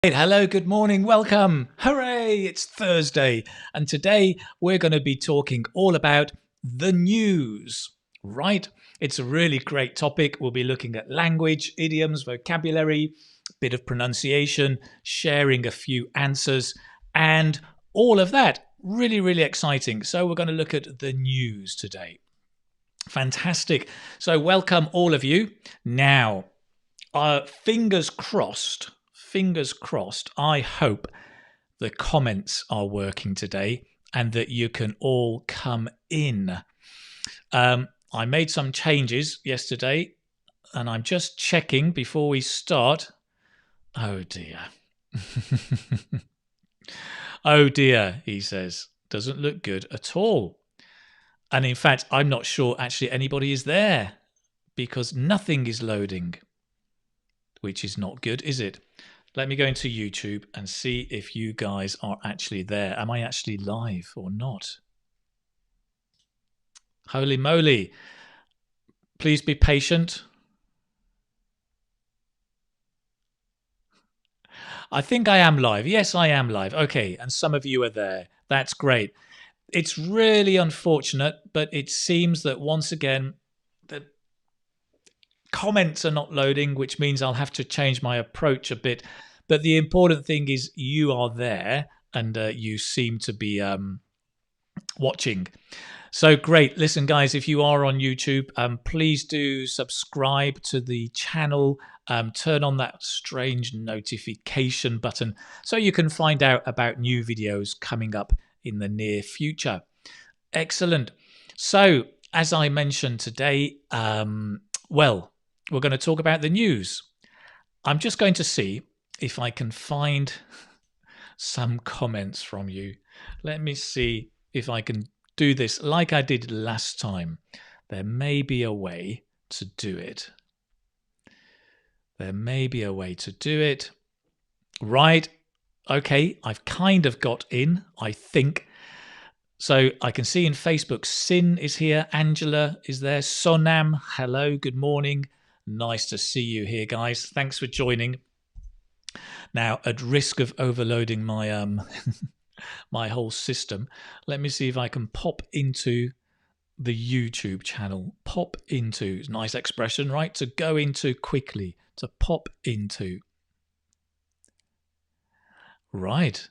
Hello, good morning, welcome. Hooray, it's Thursday. And today we're going to be talking all about the news, right? It's a really great topic. We'll be looking at language, idioms, vocabulary, a bit of pronunciation, sharing a few answers, and all of that. Really, really exciting. So we're going to look at the news today. Fantastic. So welcome all of you. Now, fingers crossed, I hope the comments are working today and that you can all come in. I made some changes yesterday and I'm just checking before we start. Oh dear. Oh dear, he says. Doesn't look good at all. And in fact, I'm not sure actually anybody is there because nothing is loading, which is not good, is it? Let me go into YouTube and see if you guys are actually there. Am I actually live or not? Holy moly. Please be patient. I think I am live. Yes, I am live. Okay, and some of you are there. That's great. It's really unfortunate, but it seems that once again, the comments are not loading, which means I'll have to change my approach a bit. But the important thing is you are there and you seem to be watching. So great. Listen, guys, if you are on YouTube, please do subscribe to the channel. Turn on that strange notification button so you can find out about new videos coming up in the near future. Excellent. So, as I mentioned today, well, we're going to talk about the news. I'm just going to see if I can find some comments from you. Let me see if I can do this like I did last time. There may be a way to do it. There may be a way to do it. Right. Okay, I've kind of got in, I think. So I can see in Facebook, Sin is here. Angela is there. Sonam, hello, good morning. Nice to see you here, guys. Thanks for joining. Now, at risk of overloading my my whole system, let me see if I can pop into the YouTube channel. Pop into, nice expression, right? To go into quickly, to pop into. Right.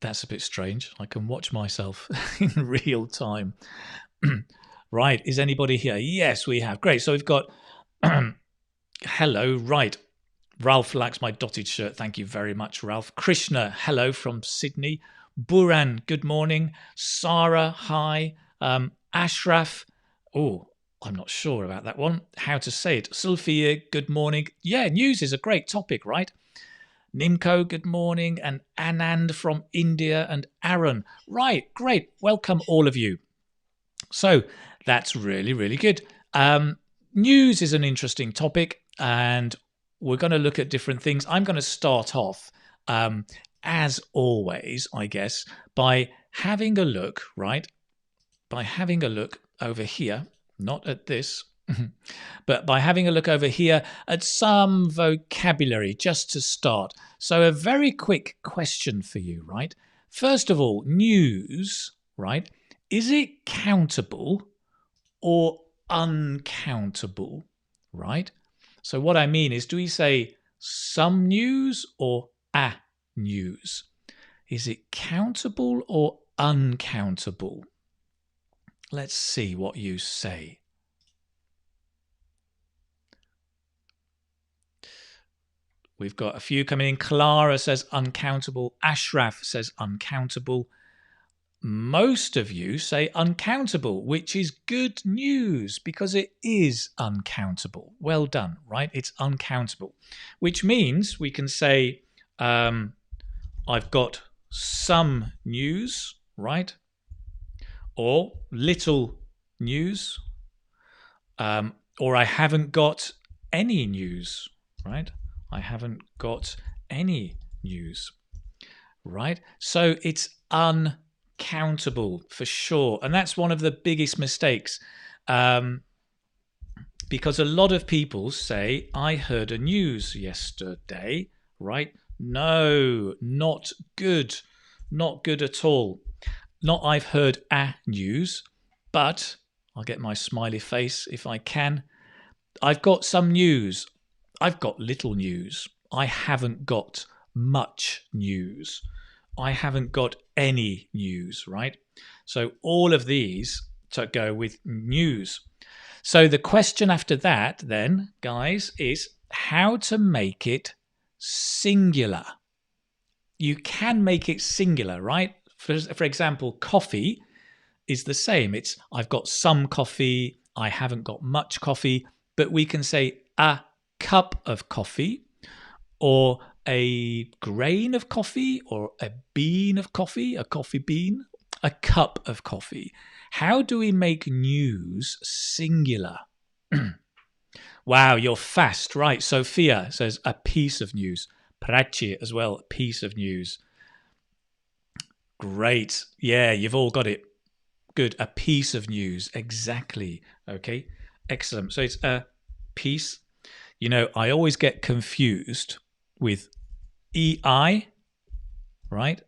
That's a bit strange. I can watch myself in real time. Right. Is anybody here? Yes, we have. Great. So we've got hello. Right. Ralph likes my dotted shirt. Thank you very much, Ralph. Krishna, hello from Sydney. Buran, good morning. Sarah, hi. Ashraf, oh, I'm not sure about that one. How to say it. Sophia, good morning. Yeah, news is a great topic, right? Nimco, good morning. And Anand from India and Aaron. Right, great. Welcome all of you. So that's really, really good. News is an interesting topic and we're going to look at different things. I'm going to start off, as always, I guess, by having a look, right? By having a look over here, not at this, but by having a look over here at some vocabulary just to start. So a very quick question for you, right? First of all, news, right? Is it countable or uncountable, right? So what I mean is, do we say some news or a news? Is it countable or uncountable? Let's see what you say. We've got a few coming in. Clara says uncountable. Ashraf says uncountable. Most of you say uncountable, which is good news because it is uncountable. Well done, right? It's uncountable, which means we can say, I've got some news, right? Or little news, or I haven't got any news, right? I haven't got any news, right? So it's uncountable for sure. And that's one of the biggest mistakes. Because a lot of people say, I heard a news yesterday, right? No, not good. Not good at all. Not I've heard a news, but I'll get my smiley face if I can. I've got some news. I've got little news. I haven't got much news. I haven't got any news, right? So all of these to go with news. So the question after that, then, guys, is how to make it singular. You can make it singular, right? For example, coffee is the same. It's I've got some coffee, I haven't got much coffee, but we can say a cup of coffee or a grain of coffee or a bean of coffee, a coffee bean, a cup of coffee. How do we make news singular? Wow, you're fast. Right. Sophia says a piece of news. Prachi as well, a piece of news. Great. Yeah, you've all got it. Good. A piece of news. Exactly. Okay. Excellent. So it's a piece. You know, I always get confused with EI, right?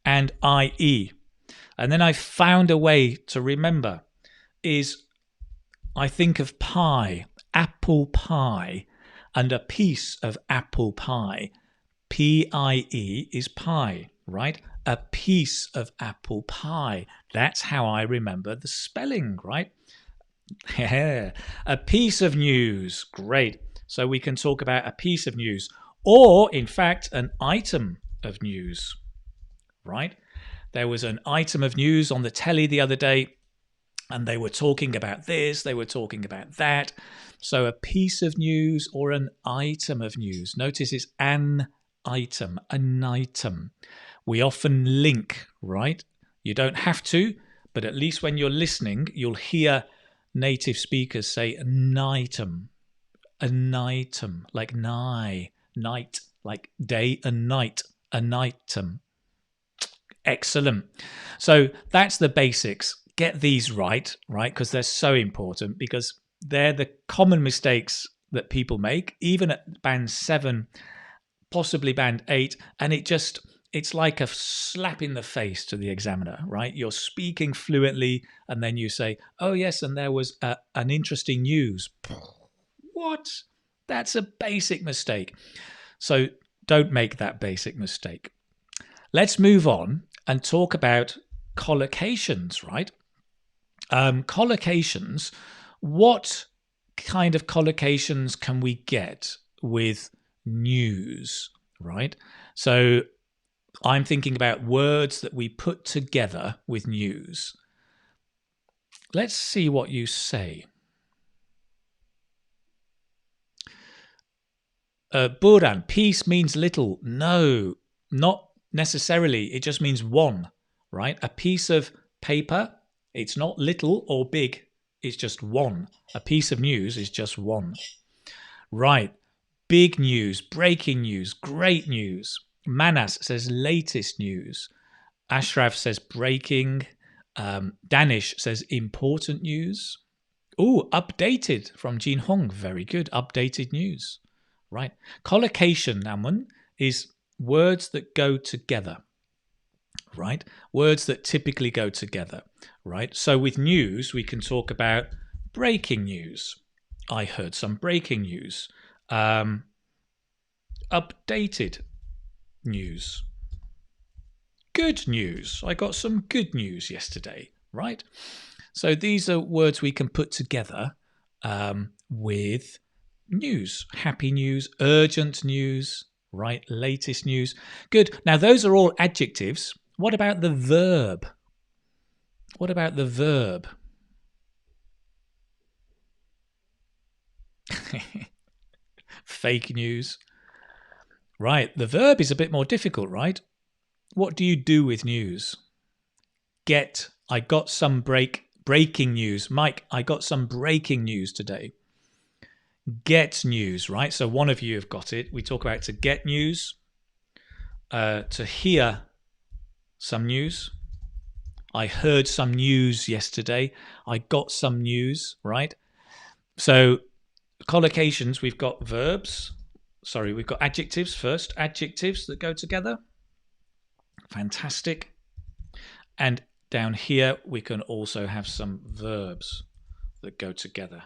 And IE. And then I found a way to remember is I think of pie, apple pie, and a piece of apple pie. PIE is pie, right? A piece of apple pie. That's how I remember the spelling, right? A piece of news. Great. So we can talk about a piece of news or, in fact, an item of news, right? There was an item of news on the telly the other day and they were talking about this, they were talking about that. So a piece of news or an item of news. Notice it's an item, an item. We often link, right? You don't have to, but at least when you're listening, you'll hear native speakers say an item, like night, like day and night, an item. Excellent. So that's the basics. Get these right? Because they're so important, because they're the common mistakes that people make, even at band 7, possibly band 8, and it's like a slap in the face to the examiner, right? You're speaking fluently and then you say, oh yes, and there was an interesting news. What? That's a basic mistake. So don't make that basic mistake. Let's move on and talk about collocations, right? Collocations, what kind of collocations can we get with news, right? So I'm thinking about words that we put together with news. Let's see what you say. Buran, piece means little. No, not necessarily. It just means one, right? A piece of paper, it's not little or big. It's just one. A piece of news is just one. Right. Big news, breaking news, great news. Manas says latest news. Ashraf says breaking. Danish says important news. Oh, updated from Jin Hong. Very good. Updated news. Right. Collocation, Namun, is words that go together. Right. Words that typically go together. Right. So with news, we can talk about breaking news. I heard some breaking news. Updated news. Good news. I got some good news yesterday. Right. So these are words we can put together with news. Happy news, urgent news, right? Latest news. Good. Now, those are all adjectives. What about the verb? What about the verb? Fake news. Right. The verb is a bit more difficult, right? What do you do with news? Get. I got some breaking news. Mike, I got some breaking news today. Get news, right? So one of you have got it. We talk about to get news, to hear some news. I heard some news yesterday. I got some news, right? So collocations, we've got verbs. Sorry, we've got adjectives first. Adjectives that go together. Fantastic. And down here, we can also have some verbs that go together.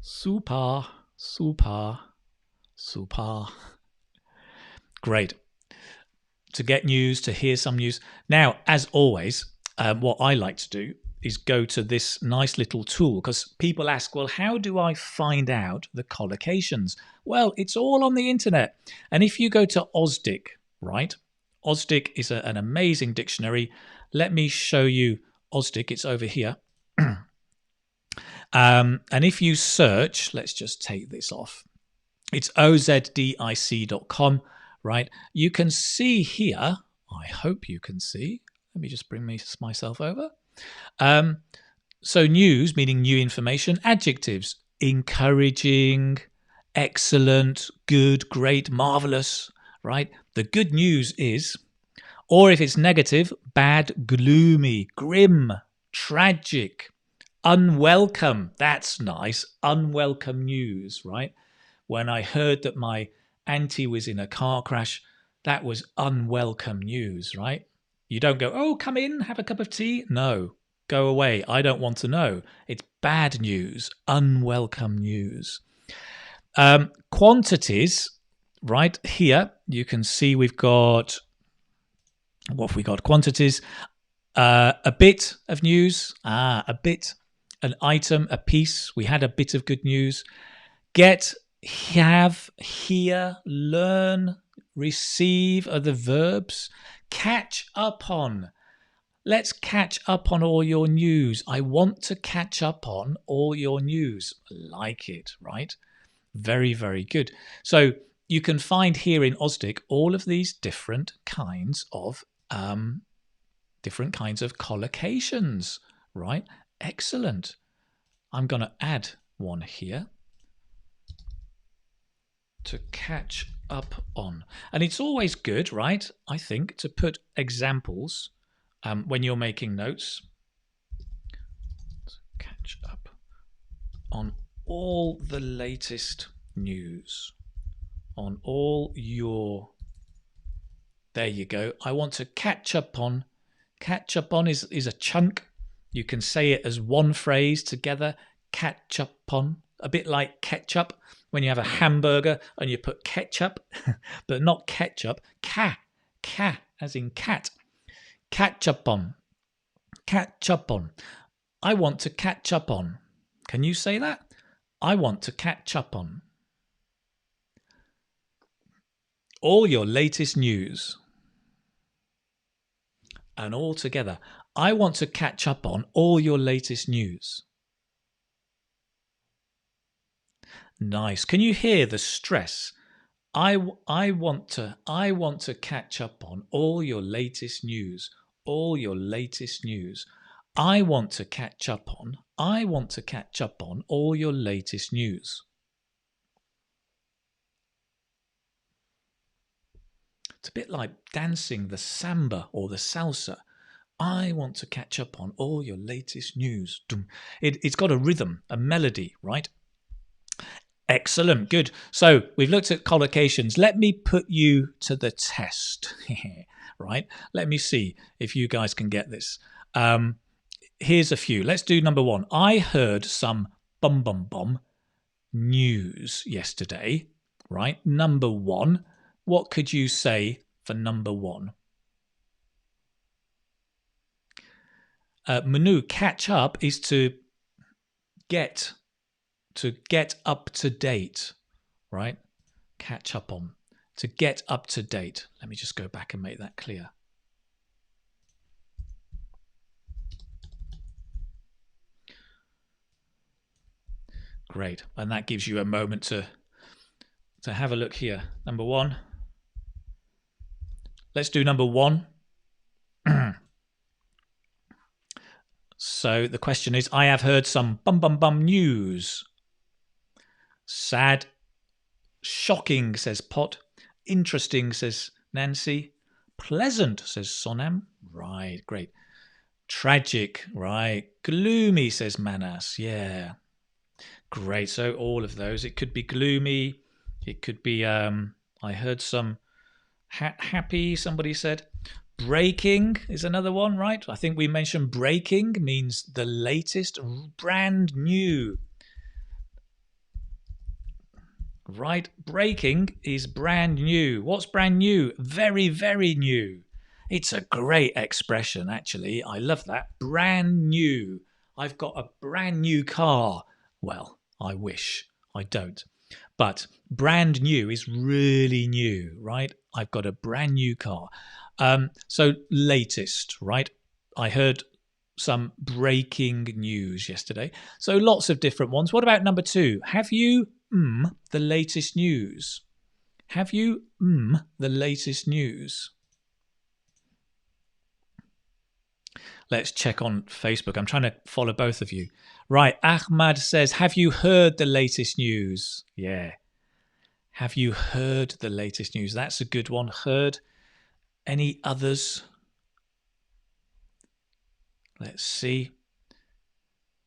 Super, super, super. Great. To get news, to hear some news. Now, as always, what I like to do is go to this nice little tool, because people ask, well, how do I find out the collocations? Well, it's all on the internet. And if you go to Ausdic, right? Ausdic is an amazing dictionary. Let me show you Ausdic. It's over here. And if you search, let's just take this off. It's ozdic.com, right? You can see here, I hope you can see. Let me just bring myself over. So news, meaning new information. Adjectives, encouraging, excellent, good, great, marvelous, right? The good news is, or if it's negative, bad, gloomy, grim, tragic, unwelcome. That's nice. Unwelcome news, right? When I heard that my auntie was in a car crash, that was unwelcome news, right? You don't go, oh, come in, have a cup of tea. No, go away. I don't want to know. It's bad news, unwelcome news. Quantities, right here, you can see we've got, what have we got? Quantities, a bit of news, a bit, an item, a piece. We had a bit of good news. Get, have, hear, learn, receive are the verbs. Catch up on. Let's catch up on all your news. I want to catch up on all your news. Like it, right? Very, very good. So you can find here in Ausdic all of these different kinds of collocations, right? Excellent. I'm going to add one here. To catch up on. And it's always good, right, I think, to put examples when you're making notes. To catch up on all the latest news. On all your... There you go. I want to catch up on. Catch up on is a chunk. You can say it as one phrase together. Catch up on. A bit like ketchup. When you have a hamburger and you put ketchup, but not ketchup, ca, as in cat. Catch up on. Catch up on. I want to catch up on. Can you say that? I want to catch up on. All your latest news. And all together. I want to catch up on all your latest news. Nice. Can you hear the stress? I want to catch up on all your latest news. All your latest news. I want to catch up on all your latest news. It's a bit like dancing the samba or the salsa. I want to catch up on all your latest news. It's got a rhythm, a melody, right? Excellent, good. So we've looked at collocations. Let me put you to the test, right? Let me see if you guys can get this. Here's a few. Let's do number one. I heard some bum news yesterday, right? Number one. What could you say for number one? Manu, catch up is to get up to date, right? Catch up on. To get up to date. Let me just go back and make that clear. Great. And that gives you a moment to have a look here. Number one. Let's do number one. So the question is, I have heard some bum news. Sad. Shocking, says Pot. Interesting, says Nancy. Pleasant, says Sonam. Right, great. Tragic, right? Gloomy, says Manas. Yeah. Great. So all of those. It could be gloomy. It could be, I heard some happy, somebody said. Breaking is another one, right? I think we mentioned breaking means the latest, brand new. Right? Breaking is brand new. What's brand new? Very, very new. It's a great expression, actually. I love that. Brand new. I've got a brand new car. Well, I wish. I don't. But brand new is really new, right? I've got a brand new car. So latest, right? I heard some breaking news yesterday. So lots of different ones. What about number 2? Have you the latest news? Have you the latest news? Let's check on Facebook. I'm trying to follow both of you. Right, Ahmad says, have you heard the latest news? Yeah. Have you heard the latest news? That's a good one. Heard. Any others? Let's see.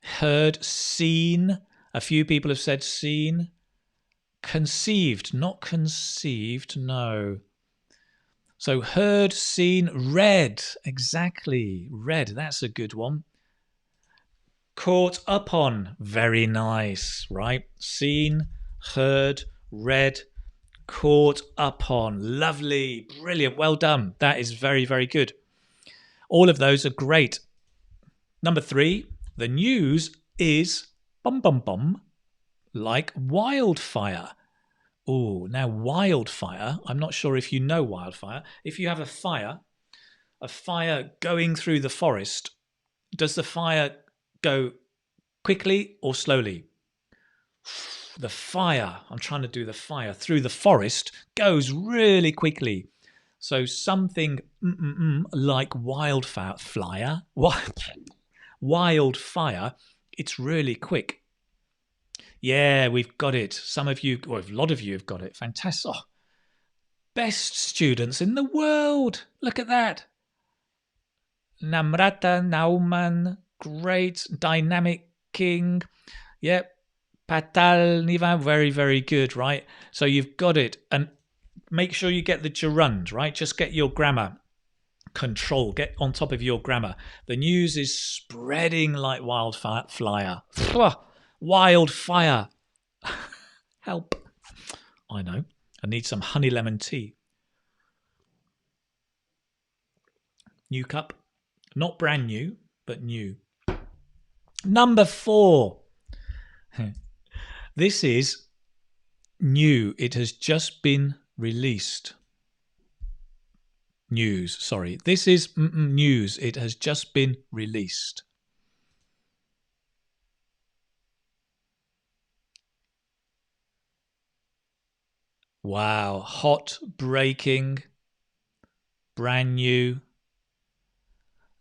Heard, seen. A few people have said seen. Conceived, not conceived, no. So heard, seen, read. Exactly. Read, that's a good one. Caught up on. Very nice, right? Seen, heard, read, caught up on. Lovely. Brilliant. Well done. That is very, very good. All of those are great. Number 3, the news is bum bum bum like wildfire. Oh, now wildfire, I'm not sure if you know wildfire. If you have a fire going through the forest, does the fire go quickly or slowly? The fire, I'm trying to do the fire through the forest, goes really quickly. So something like wildfire, it's really quick. Yeah, we've got it. Some of you, or a lot of you have got it. Fantastic. Oh, best students in the world. Look at that. Namrata, Nauman, great. Dynamic King. Yep. Patal, Nivan, very, very good, right? So you've got it. And make sure you get the gerund, right? Just get your grammar control. Get on top of your grammar. The news is spreading like wildfire. Wildfire. Help. I know. I need some honey lemon tea. New cup. Not brand new, but new. Number 4. This is new. It has just been released. News, sorry. This is news. It has just been released. Wow. Hot, breaking, brand new.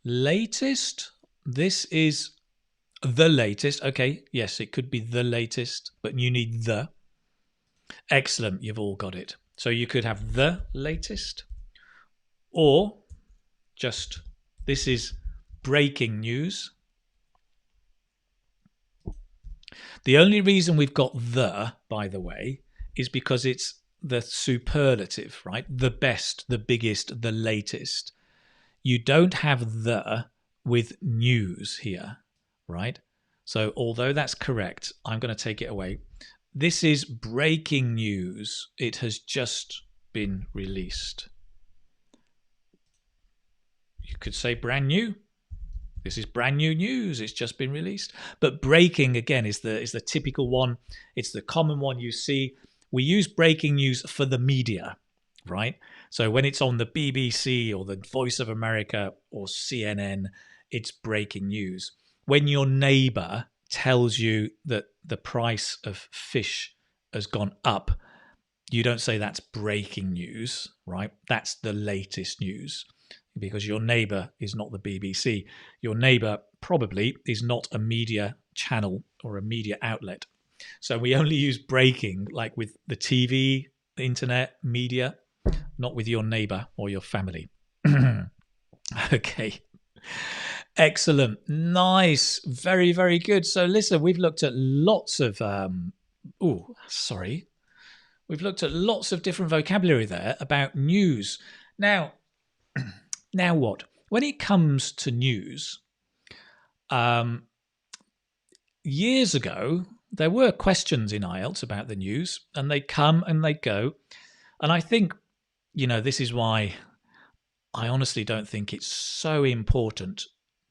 Latest? This is the latest. Okay, yes, it could be the latest, but you need the. Excellent, you've all got it. So you could have the latest, or just this is breaking news. The only reason we've got the, by the way, is because it's the superlative, right? The best, the biggest, the latest. You don't have the with news here, right? So although that's correct, I'm going to take it away. This is breaking news. It has just been released. You could say brand new. This is brand new news. It's just been released. But breaking, again, is the typical one. It's the common one you see. We use breaking news for the media, right? So when it's on the BBC or the Voice of America or CNN, it's breaking news. When your neighbor tells you that the price of fish has gone up, you don't say that's breaking news, right? That's the latest news, because your neighbor is not the BBC. Your neighbor probably is not a media channel or a media outlet. So we only use breaking like with the TV, the internet, media, not with your neighbor or your family. Okay. Excellent. Nice. Very, very good. So listen, we've looked at lots of We've looked at lots of different vocabulary there about news. Now, now what? When it comes to news, years ago, there were questions in IELTS about the news, and they come and they go. And I think, this is why I honestly don't think it's so important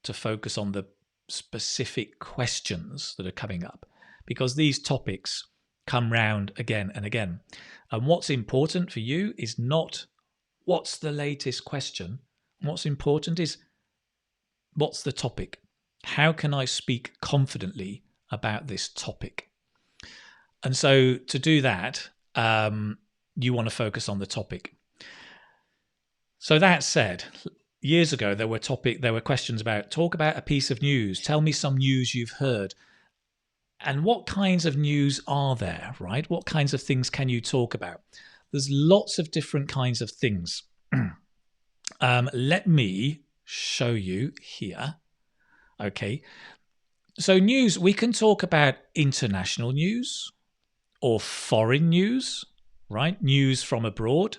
to focus on the specific questions that are coming up, because these topics come round again and again. And what's important for you is not what's the latest question. What's important is what's the topic? How can I speak confidently about this topic? And so to do that, you want to focus on the topic. So that said, years ago, there were questions about, talk about a piece of news. Tell me some news you've heard. And what kinds of news are there, right? What kinds of things can you talk about? There's lots of different kinds of things. Let me show you here. Okay. So news, we can talk about international news or foreign news, right? News from abroad.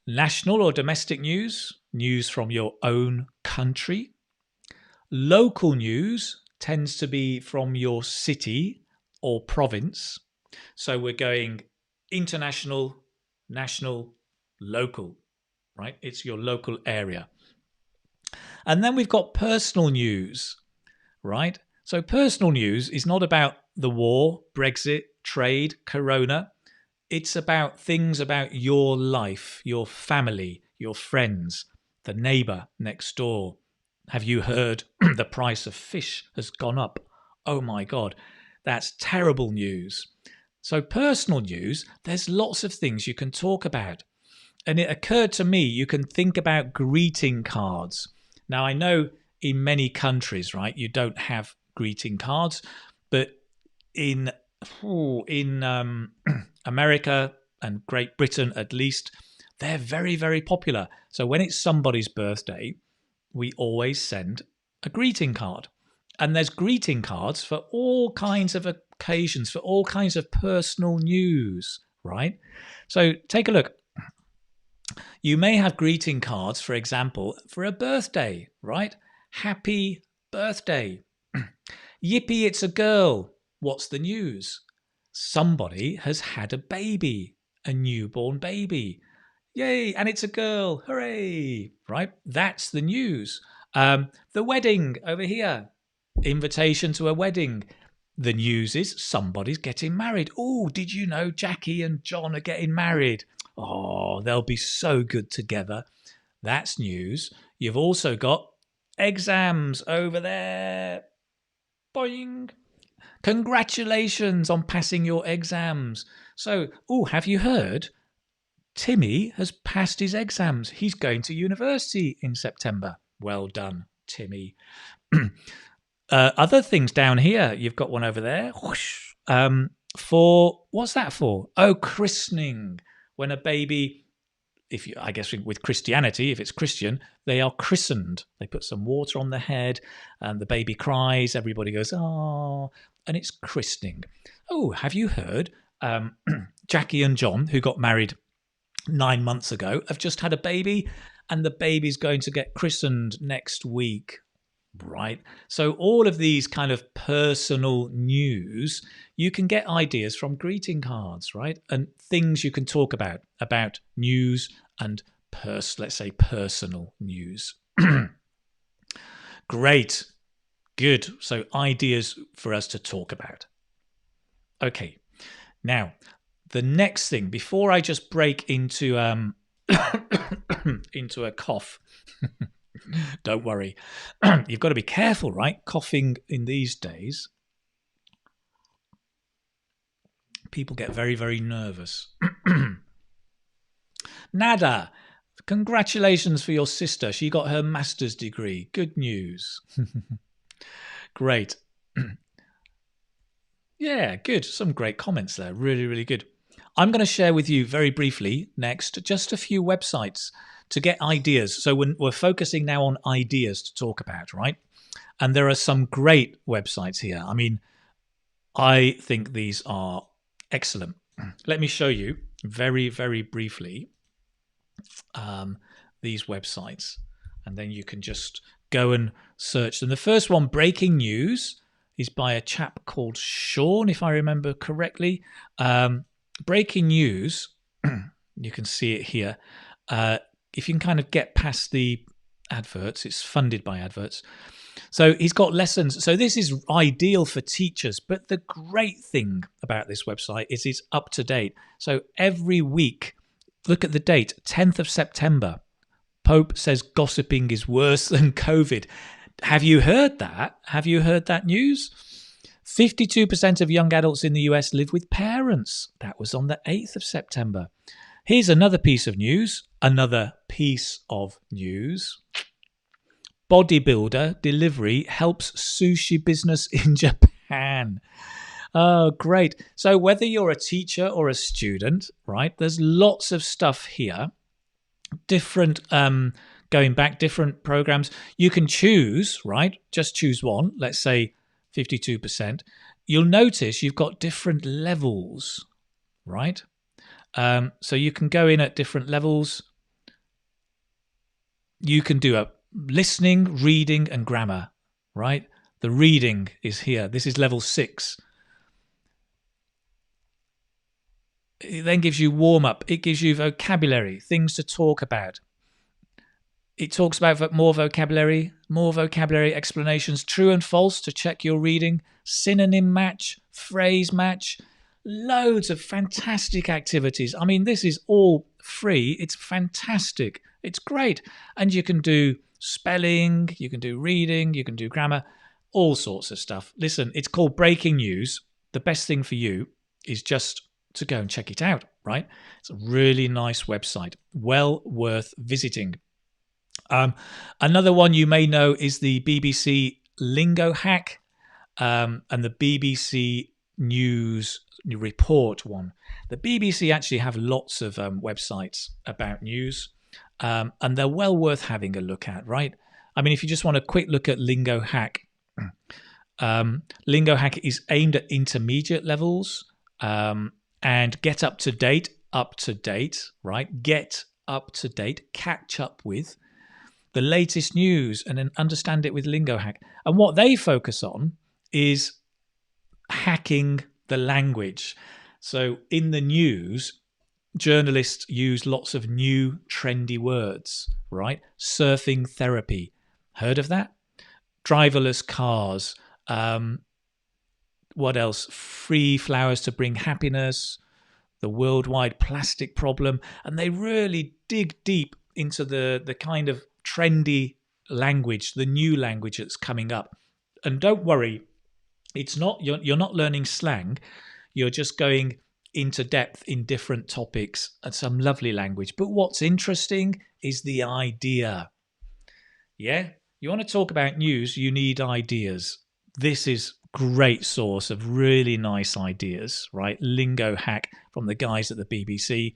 National or domestic news, news from your own country. Local news tends to be from your city or province. So we're going international, national, local, right? It's your local area. And then we've got personal news, right? So personal news is not about the war, Brexit, trade, corona. It's about things about your life, your family, your friends, the neighbour next door. Have you heard the price of fish has gone up? Oh my God, that's terrible news. So personal news, there's lots of things you can talk about. And it occurred to me, you can think about greeting cards. Now, I know in many countries, right, you don't have greeting cards, but in America and Great Britain, at least, they're very, very popular. So when it's somebody's birthday, we always send a greeting card. And there's greeting cards for all kinds of occasions, for all kinds of personal news, right? So take a look. You may have greeting cards, for example, for a birthday, right? Happy birthday. Yippee, it's a girl. What's the news? Somebody has had a baby, a newborn baby. Yay, and it's a girl. Hooray, right? That's the news. The wedding over here. Invitation to a wedding. The news is somebody's getting married. Oh, did you know Jackie and John are getting married? Oh, they'll be so good together. That's news. You've also got exams over there. Boing. Congratulations on passing your exams. So, have you heard? Timmy has passed his exams. He's going to university in September. Well done, Timmy. Other things down here. You've got one over there. Whoosh. What's that for? Oh, christening. When a baby, I guess with Christianity, if it's Christian, they are christened. They put some water on the head and the baby cries. Everybody goes, oh, and it's christening. Oh, have you heard? Jackie and John, who got married 9 months ago, have just had a baby, and the baby's going to get christened next week, right? So all of these kind of personal news, you can get ideas from greeting cards, right? And things you can talk about news and let's say personal news. Great. Good. So ideas for us to talk about. Okay. Now, the next thing, before I just break into into a cough, don't worry. You've got to be careful, right? Coughing in these days. People get very, very nervous. Nada, congratulations for your sister. She got her master's degree. Good news. Great. Yeah, good. Some great comments there. Really, really good. I'm going to share with you very briefly next just a few websites to get ideas. So we're focusing now on ideas to talk about, right? And there are some great websites here. I mean, I think these are excellent. Let me show you very, very briefly these websites, and then you can just go and search them. The first one, Breaking News, is by a chap called Sean, if I remember correctly. Breaking News, you can see it here. If you can kind of get past the adverts, it's funded by adverts. So he's got lessons. So this is ideal for teachers. But the great thing about this website is it's up to date. So every week, look at the date, 10th of September. Pope says gossiping is worse than COVID. Have you heard that? Have you heard that news? 52% of young adults in the US live with parents. That was on the 8th of September. Here's another piece of news. Bodybuilder delivery helps sushi business in Japan. Oh, great. So whether you're a teacher or a student, right, there's lots of stuff here. Different, going back, different programs. You can choose, right? Just choose one. Let's say 52%. You'll notice you've got different levels, right? So you can go in at different levels. You can do a listening, reading, and grammar, right? The reading is here. This is level 6. It then gives you warm-up. It gives you vocabulary, things to talk about. It talks about more vocabulary explanations, true and false to check your reading, synonym match, phrase match, loads of fantastic activities. I mean, this is all free. It's fantastic. It's great. And you can do spelling, you can do reading, you can do grammar, all sorts of stuff. Listen, it's called Breaking News. The best thing for you is just to go and check it out, right? It's a really nice website, well worth visiting. Another one you may know is the BBC Lingo Hack and the BBC News Report one. The BBC actually have lots of websites about news, and they're well worth having a look at, right? I mean, if you just want a quick look at Lingo Hack, Lingo Hack is aimed at intermediate levels. And get up to date, right? Get up to date, catch up with the latest news and then understand it with Lingo Hack. And what they focus on is hacking the language. So in the news, journalists use lots of new trendy words, right? Surfing therapy. Heard of that? Driverless cars. What else? Free flowers to bring happiness, the worldwide plastic problem. And they really dig deep into the kind of trendy language, the new language that's coming up. And don't worry, it's not you're not learning slang. You're just going into depth in different topics and some lovely language. But what's interesting is the idea. Yeah? You want to talk about news, you need ideas. This is great source of really nice ideas, right? Lingo Hack from the guys at the BBC.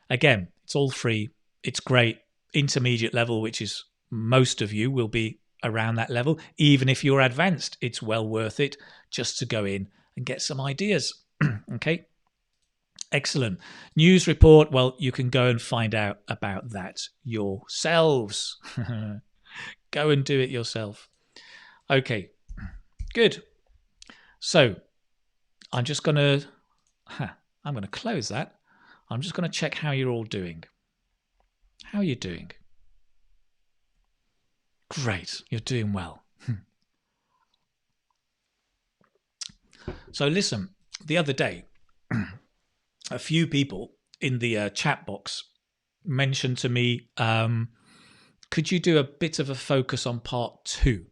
Again, it's all free. It's great. Intermediate level, which is most of you will be around that level. Even if you're advanced, it's well worth it just to go in and get some ideas. Okay. Excellent. News report. Well, you can go and find out about that yourselves. Go and do it yourself. Okay. Good. So I'm just going to close that. I'm just going to check how you're all doing. How are you doing? Great. You're doing well. So listen, the other day, a few people in the chat box mentioned to me, could you do a bit of a focus on part 2?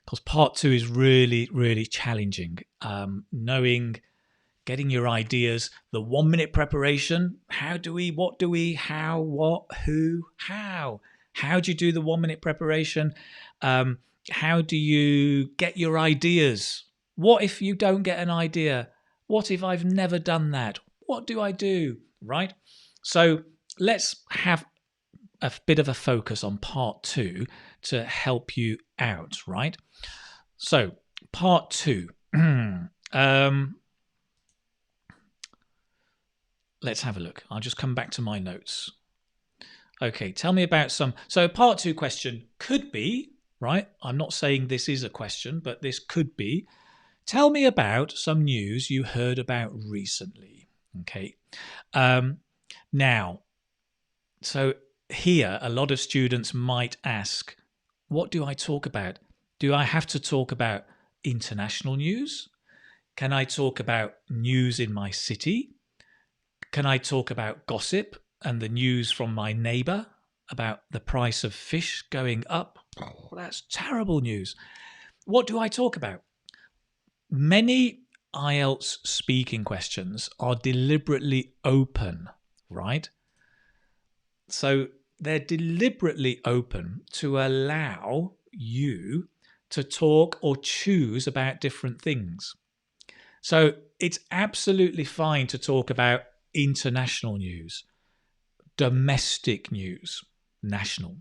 Because part 2 is really, really challenging. Getting your ideas, the 1 minute preparation. What do we, how, what, who, how? How do you do the 1 minute preparation? How do you get your ideas? What if you don't get an idea? What if I've never done that? What do I do? Right? So let's have a bit of a focus on part 2 to help you out, right? So, part 2. Let's have a look. I'll just come back to my notes. Okay, tell me about some. So, part 2 question could be, right? I'm not saying this is a question, but this could be. Tell me about some news you heard about recently. Okay. Now, so here, a lot of students might ask, what do I talk about? Do I have to talk about international news? Can I talk about news in my city? Can I talk about gossip and the news from my neighbor about the price of fish going up? Oh, that's terrible news. What do I talk about? Many IELTS speaking questions are deliberately open, right? So they're deliberately open to allow you to talk or choose about different things. So it's absolutely fine to talk about international news, domestic news, national,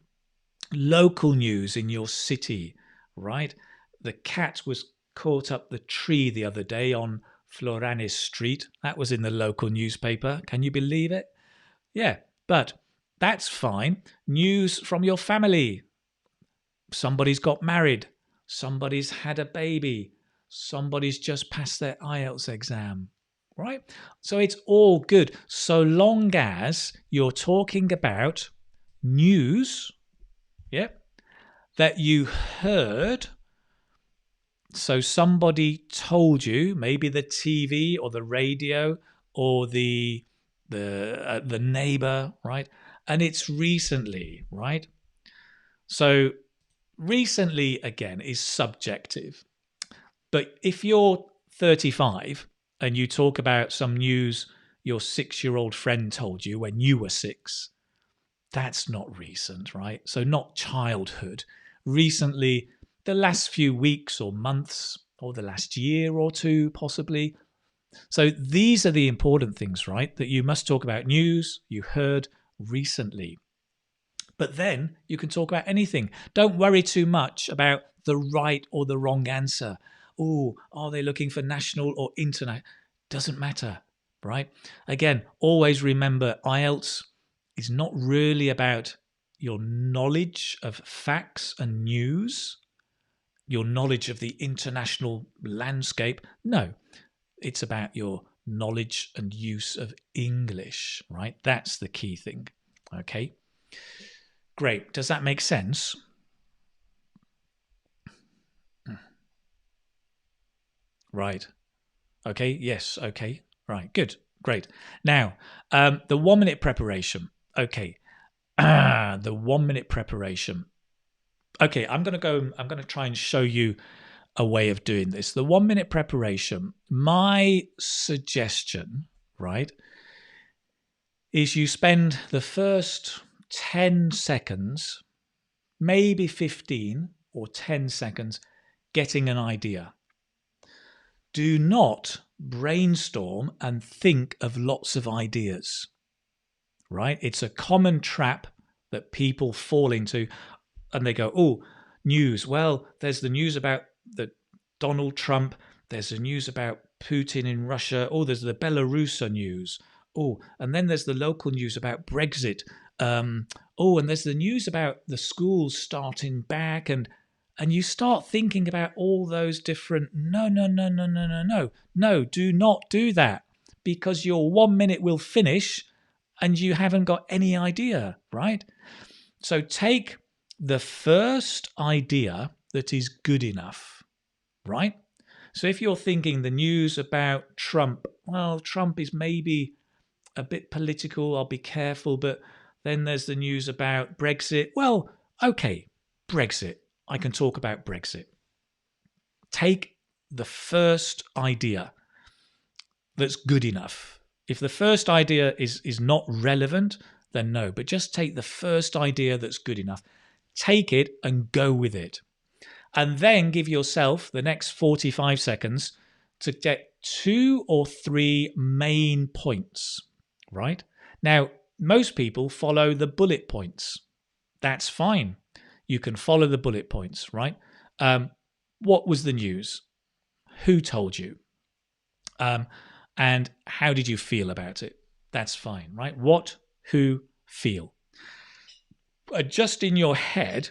local news in your city, right? The cat was caught up the tree the other day on Floranis Street. That was in the local newspaper. Can you believe it? Yeah, but that's fine. News from your family. Somebody's got married. Somebody's had a baby. Somebody's just passed their IELTS exam, right? So it's all good so long as you're talking about news, yeah, that you heard. So somebody told you, maybe the TV or the radio or the neighbor, right? And it's recently, right? So recently, again, is subjective. But if you're 35 and you talk about some news your 6-year-old friend told you when you were 6, that's not recent, right? So not childhood. Recently, the last few weeks or months or the last year or two, possibly. So these are the important things, right? That you must talk about news you heard recently. But then you can talk about anything. Don't worry too much about the right or the wrong answer. Oh, are they looking for national or international? Doesn't matter, right? Again, always remember IELTS is not really about your knowledge of facts and news, your knowledge of the international landscape. No, it's about your knowledge and use of English, right? That's the key thing, okay? Great. Does that make sense? Right. Okay. Yes. Okay. Right. Good. Great. Now, the 1 minute preparation. Okay. The 1 minute preparation. Okay. I'm going to try and show you a way of doing this. The 1 minute preparation, my suggestion, right, is you spend the first 10 seconds, maybe 15 or 10 seconds, getting an idea. Do not brainstorm and think of lots of ideas, right? It's a common trap that people fall into, and they go, oh, news. Well, there's the news about the Donald Trump. There's the news about Putin in Russia. Oh, there's the Belarusian news. Oh, and then there's the local news about Brexit. Oh, and there's the news about the schools starting back, and you start thinking about all those different. No, do not do that, because your 1 minute will finish and you haven't got any idea, right? So take the first idea that is good enough, right? So if you're thinking the news about Trump, well, Trump is maybe a bit political, I'll be careful, but then there's the news about Brexit. Well, okay, Brexit. I can talk about Brexit. Take the first idea that's good enough. If the first idea is not relevant, then no, but just take the first idea that's good enough. Take it and go with it. And then give yourself the next 45 seconds to get 2 or 3 main points, right? Now, most people follow the bullet points. That's fine. You can follow the bullet points, right? What was the news? Who told you? And how did you feel about it? That's fine, right? What, who, feel. Just in your head,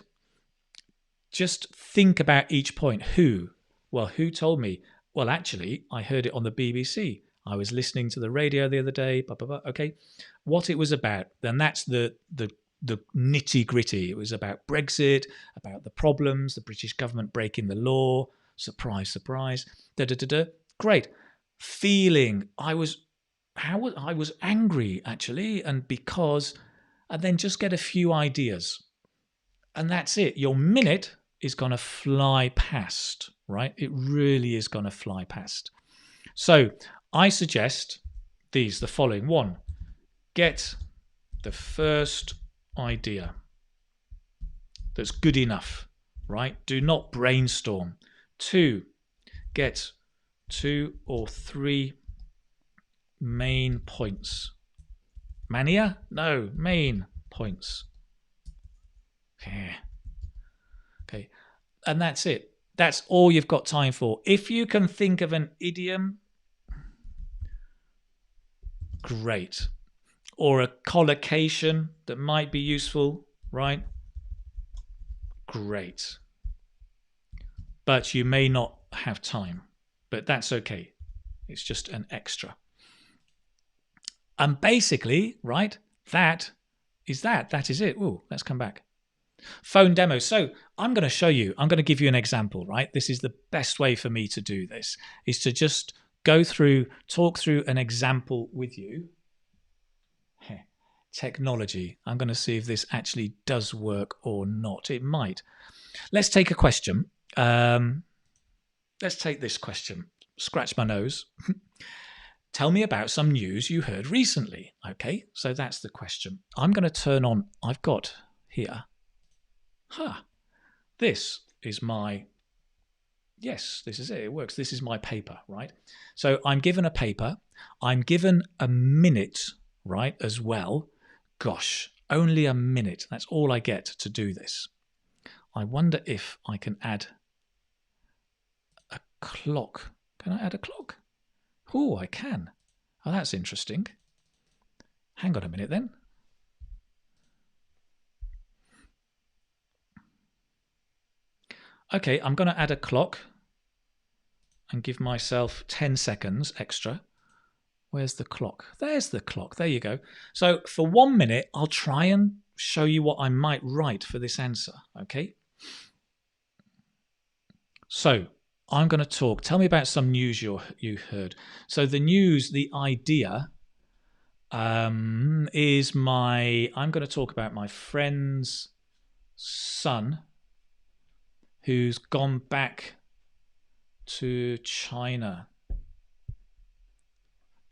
just think about each point. Who? Well, who told me? Well, actually, I heard it on the BBC. I was listening to the radio the other day. Blah, blah, blah. Okay, what it was about? Then that's the nitty gritty. It was about Brexit, about the problems, the British government breaking the law. Surprise, surprise. Da da da da. Great. Feeling. I was angry actually, and then just get a few ideas, and that's it. Your minute is going to fly past, right? It really is going to fly past. So I suggest the following. 1, get the first idea that's good enough, right? Do not brainstorm. 2, get 2 or 3 main points. Mania? No, main points. Yeah. Okay. And that's it. That's all you've got time for. If you can think of an idiom, great. Or a collocation that might be useful, right? Great. But you may not have time. But that's okay. It's just an extra. And basically, right, that is that. That is it. Oh, let's come back. Phone demo. So I'm going to show you, I'm going to give you an example, right? This is the best way for me to do this, is to just talk through an example with you. Technology. I'm going to see if this actually does work or not. It might. Let's take a question. Let's take this question. Scratch my nose. Tell me about some news you heard recently. Okay, so that's the question. I'm going to turn on, I've got here. This is my, yes, this is it. It works. This is my paper, right? So I'm given a paper. I'm given a minute, right, as well. Gosh, only a minute. That's all I get to do this. I wonder if I can add a clock. Can I add a clock? Oh, I can. Oh, that's interesting. Hang on a minute then. Okay, I'm going to add a clock and give myself 10 seconds extra. Where's the clock? There's the clock. There you go. So for 1 minute, I'll try and show you what I might write for this answer. Okay. So I'm going to talk. Tell me about some news you heard. So the news, the idea is I'm going to talk about my friend's son who's gone back to China.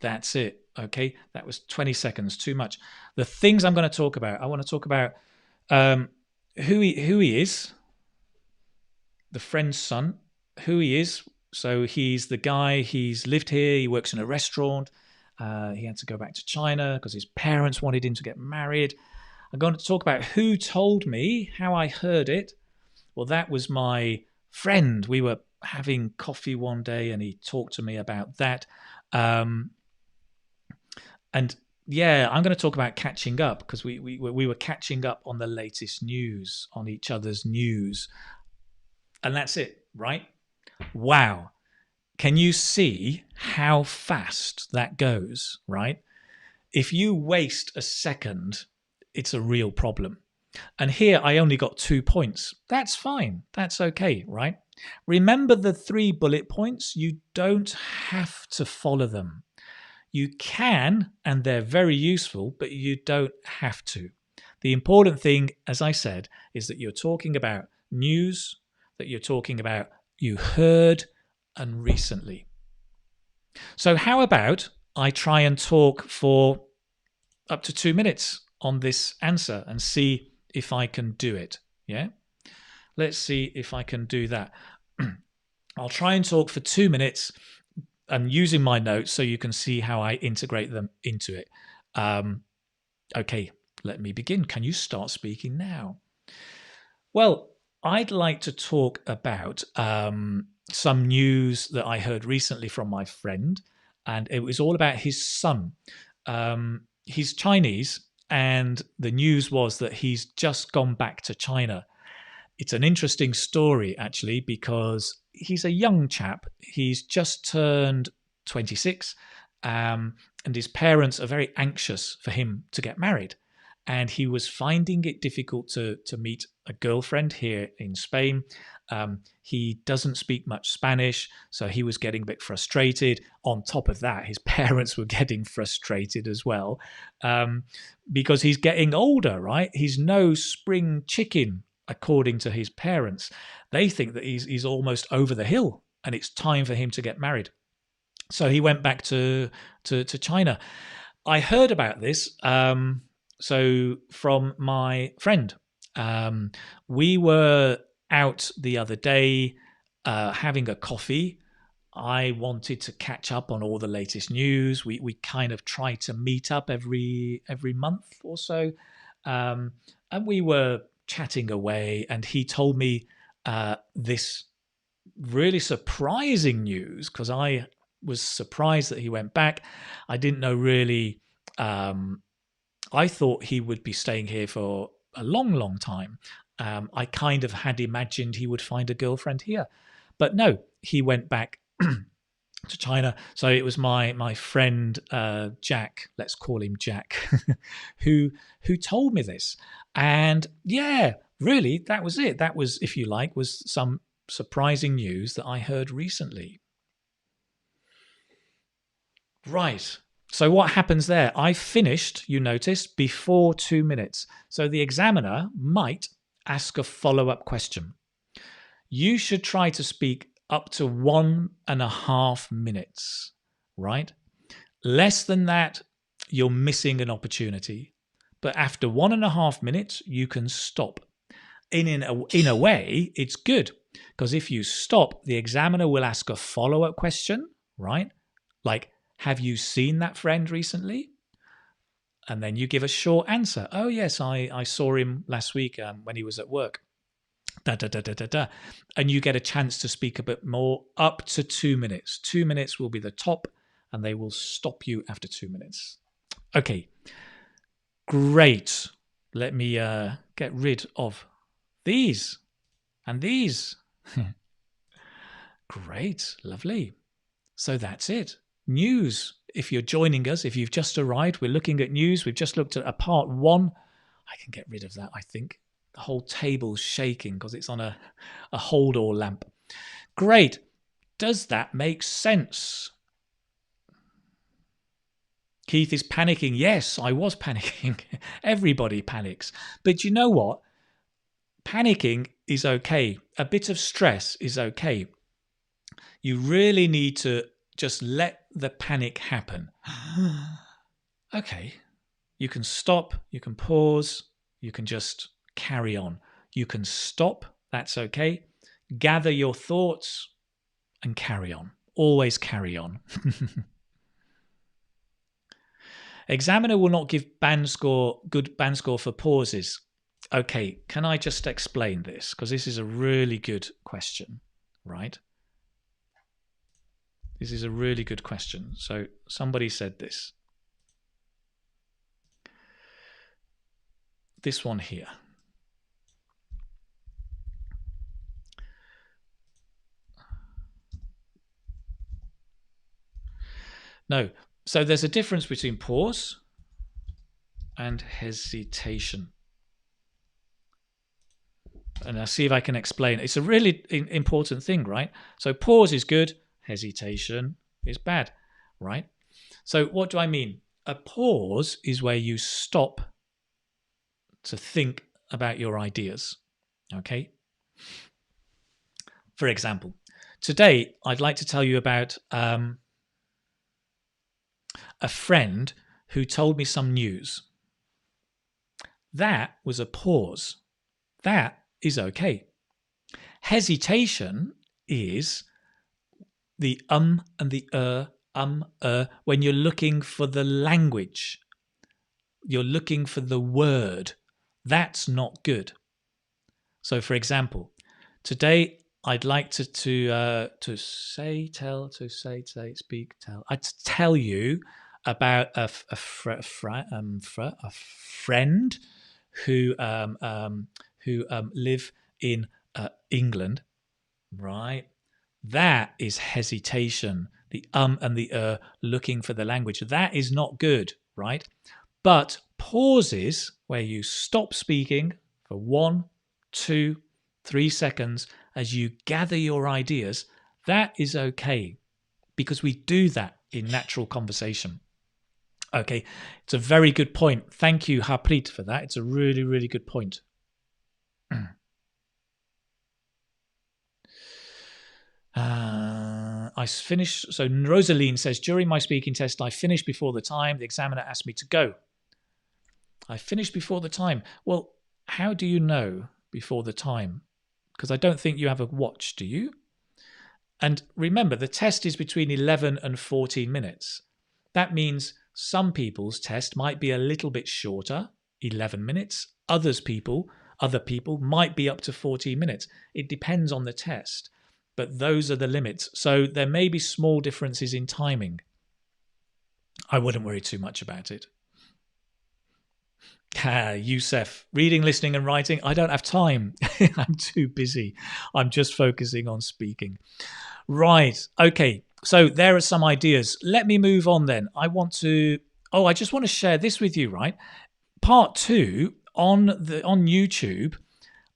That's it. Okay, that was 20 seconds, too much. The things I'm going to talk about, I want to talk about who he is, the friend's son, who he is. So he's the guy, he's lived here, he works in a restaurant. He had to go back to China because his parents wanted him to get married. I'm going to talk about who told me, how I heard it. Well, that was my friend. We were having coffee one day and he talked to me about that. And yeah, I'm going to talk about catching up because we were catching up on the latest news, on each other's news. And that's it, right? Wow. Can you see how fast that goes, right? If you waste a second, it's a real problem. And here I only got 2 points. That's fine. That's okay, right? Remember the 3 bullet points. You don't have to follow them. You can, and they're very useful, but you don't have to. The important thing, as I said, is that you're talking about news, that you're talking about you heard and recently. So how about I try and talk for up to 2 minutes on this answer and see if I can do it. Yeah? Let's see if I can do that. I'll try and talk for 2 minutes. I'm using my notes so you can see how I integrate them into it. Okay, let me begin. Can you start speaking now? Well, I'd like to talk about some news that I heard recently from my friend, and it was all about his son. He's Chinese, and the news was that he's just gone back to China. It's an interesting story, actually, because he's a young chap. He's just turned 26, and his parents are very anxious for him to get married. And he was finding it difficult to meet a girlfriend here in Spain. He doesn't speak much Spanish, so he was getting a bit frustrated. On top of that, his parents were getting frustrated as well, because he's getting older, right? He's no spring chicken, according to his parents. They think that he's almost over the hill and it's time for him to get married. So he went back to China. I heard about this so from my friend. We were out the other day having a coffee. I wanted to catch up on all the latest news. We kind of try to meet up every month or so, and we were chatting away. And he told me this really surprising news, because I was surprised that he went back. I didn't know really. I thought he would be staying here for a long time. I kind of had imagined he would find a girlfriend here, but no, he went back to China. So it was my friend Jack, let's call him Jack, who told me this. And yeah, really, that was it. That was, if you like, was some surprising news that I heard recently. Right. So what happens there? I finished, you notice, before 2 minutes. So the examiner might ask a follow-up question. You should try to speak up to 1.5 minutes, right? Less than that, you're missing an opportunity. But after 1.5 minutes, you can stop. In a way, it's good, because if you stop, the examiner will ask a follow-up question, right? Like, have you seen that friend recently? And then you give a short answer. Oh, yes, I saw him last week when he was at work. Da, da, da, da, da, da. And you get a chance to speak a bit more, up to 2 minutes. 2 minutes will be the top, and they will stop you after 2 minutes. Okay, great. Let me get rid of these and these. Great, lovely. So that's it. News. If you're joining us, if you've just arrived, we're looking at news. We've just looked at a part 1. I can get rid of that, I think. The whole table's shaking because it's on a hold-all lamp. Great. Does that make sense? Keith is panicking. Yes, I was panicking. Everybody panics. But you know what? Panicking is okay. A bit of stress is okay. You really need to just let the panic happen. Okay. You can stop, you can pause, you can just carry on. You can stop, that's okay. Gather your thoughts and carry on. Always carry on. Examiner will not give good band score for pauses. Okay, can I just explain this? Because this is a really good question, right? This is a really good question. So somebody said this. This one here. No. So there's a difference between pause and hesitation. And I'll see if I can explain. It's a really important thing, right? So pause is good. Hesitation is bad, right? So what do I mean? A pause is where you stop to think about your ideas, okay? For example, today I'd like to tell you about a friend who told me some news. That was a pause. That is okay. Hesitation is the and the when you're looking for the language, you're looking for the word. That's not good. So for example, Today, I'd like to say, tell, to say, speak, tell. I'd tell you about a friend who live in England, right? That is hesitation. The and the looking for the language. That is not good, right? But pauses where you stop speaking for 1, 2, 3 seconds as you gather your ideas, that is okay because we do that in natural conversation. Okay, it's a very good point. Thank you, Harpreet, for that. It's a really, really good point. I finished. So Rosaline says, during my speaking test, I finished before the time the examiner asked me to go. I finished before the time. Well, how do you know before the time? Because I don't think you have a watch, do you? And remember, the test is between 11 and 14 minutes. That means some people's test might be a little bit shorter, 11 minutes. Other people might be up to 14 minutes. It depends on the test, but those are the limits. So there may be small differences in timing. I wouldn't worry too much about it. Youssef, reading, listening, and writing. I don't have time. I'm too busy. I'm just focusing on speaking. Right. Okay. So there are some ideas. Let me move on then. I just want to share this with you, right? Part 2 on YouTube.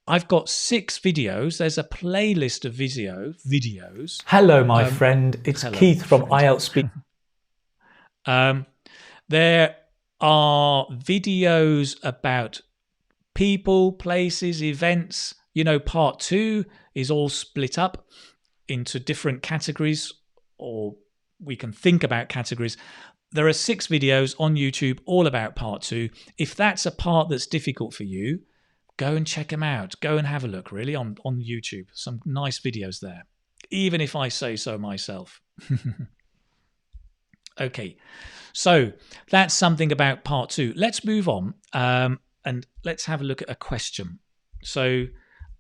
I've got 6 videos. There's a playlist of videos. Hello, my friend. It's Keith from IELTS Speaking. There are videos about people, places, events. Part 2 is all split up into different categories, or we can think about categories. There are 6 videos on YouTube all about part 2. If that's a part that's difficult for you, go and check them out. Go and have a look, really, on YouTube. Some nice videos there, even if I say so myself. Okay, so that's something about part 2. Let's move on and let's have a look at a question. So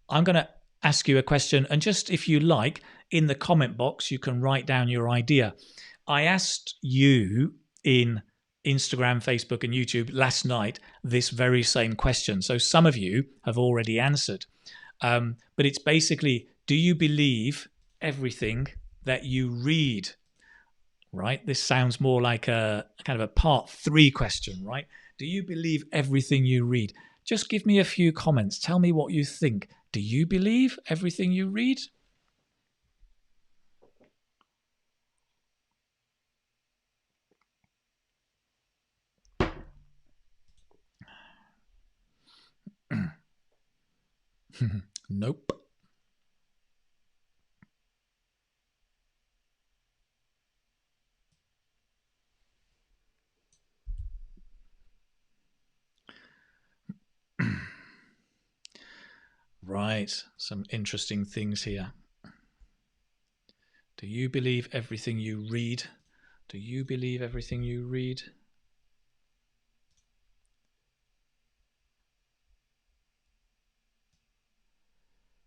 I'm going to ask you a question, and just if you like, in the comment box, you can write down your idea. I asked you in Instagram, Facebook, and YouTube last night this very same question. So some of you have already answered. But it's basically, do you believe everything that you read? Right? This sounds more like a kind of a part 3 question, right? Do you believe everything you read? Just give me a few comments. Tell me what you think. Do you believe everything you read? Nope. Right, some interesting things here. Do you believe everything you read? Do you believe everything you read?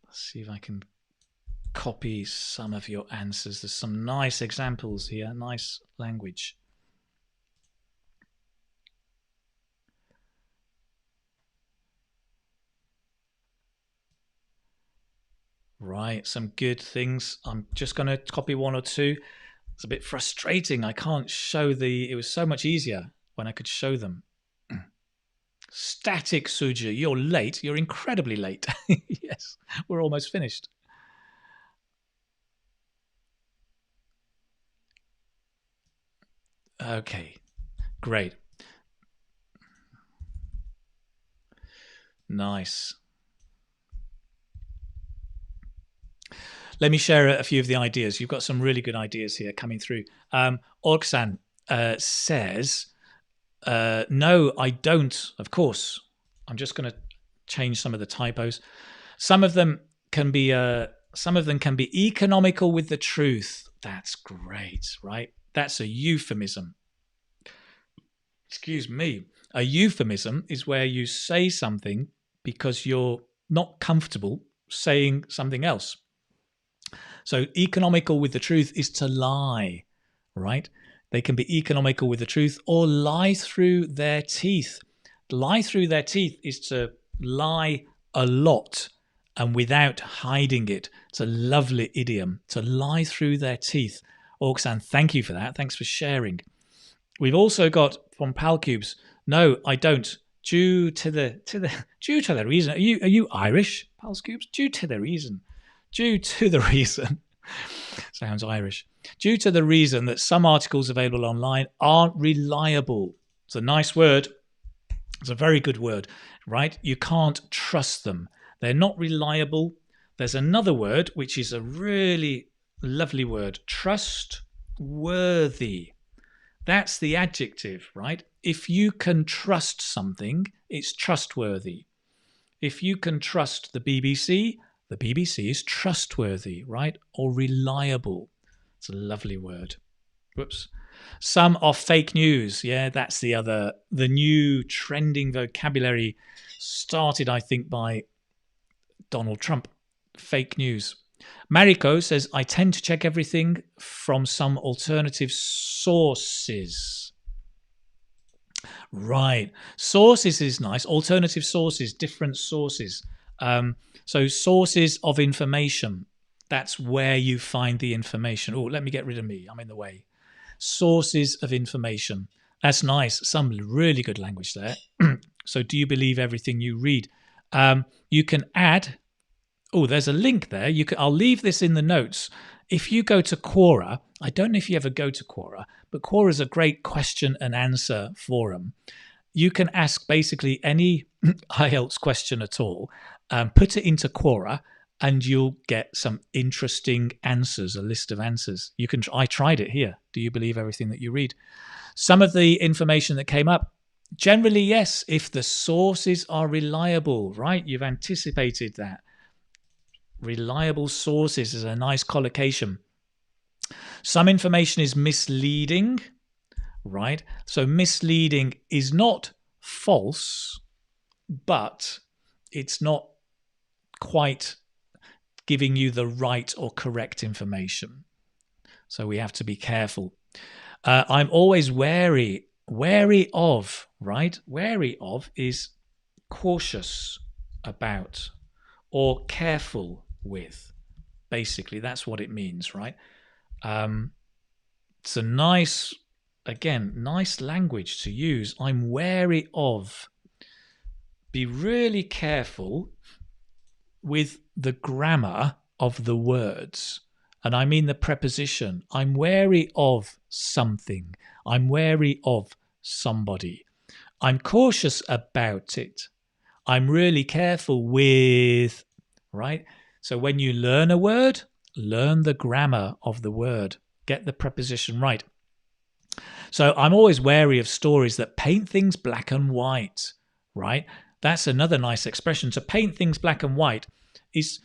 Let's see if I can copy some of your answers. There's some nice examples here, nice language. Right, some good things. I'm just going to copy 1 or 2. It's a bit frustrating. I can't show it was so much easier when I could show them. Static Suja, you're late. You're incredibly late. Yes, we're almost finished. Okay, great. Nice. Let me share a few of the ideas. You've got some really good ideas here coming through. Orksan says, no, I don't. Of course, I'm just going to change some of the typos. Some of them can be economical with the truth. That's great, right? That's a euphemism. Excuse me. A euphemism is where you say something because you're not comfortable saying something else. So economical with the truth is to lie, right? They can be economical with the truth or lie through their teeth. Lie through their teeth is to lie a lot and without hiding it. It's a lovely idiom, to lie through their teeth. Oksana, thank you for that. Thanks for sharing. We've also got from Palcubes, no, I don't. Due to the reason. Are you Irish, Palcubes? Due to the reason. Sounds Irish. Due to the reason that some articles available online aren't reliable. It's a nice word. It's a very good word, right? You can't trust them. They're not reliable. There's another word, which is a really lovely word, trustworthy. That's the adjective, right? If you can trust something, it's trustworthy. If you can trust the BBC is trustworthy, right? Or reliable. It's a lovely word. Whoops. Some are fake news. Yeah, that's the new trending vocabulary started, I think, by Donald Trump. Fake news. Mariko says, I tend to check everything from some alternative sources. Right. Sources is nice. Alternative sources, different sources. So sources of information. That's where you find the information. Oh, let me get rid of me. I'm in the way. Sources of information. That's nice. Some really good language there. So do you believe everything you read? You can add. Oh, there's a link there. I'll leave this in the notes. If you go to Quora, I don't know if you ever go to Quora, but Quora is a great question and answer forum. You can ask basically any IELTS question at all, put it into Quora, and you'll get some interesting answers, a list of answers. I tried it here. Do you believe everything that you read? Some of the information that came up, generally, yes, if the sources are reliable, right? You've anticipated that. Reliable sources is a nice collocation. Some information is misleading, right? So misleading is not false, but it's not quite giving you the right or correct information. So we have to be careful. I'm always wary of, right? Wary of is cautious about or careful with. Basically, that's what it means, right? It's a nice language to use. I'm wary of. Be really careful with the grammar of the words. And I mean the preposition. I'm wary of something. I'm wary of somebody. I'm cautious about it. I'm really careful with, right? So when you learn a word, learn the grammar of the word. Get the preposition right. So I'm always wary of stories that paint things black and white, right? That's another nice expression. To paint things black and white is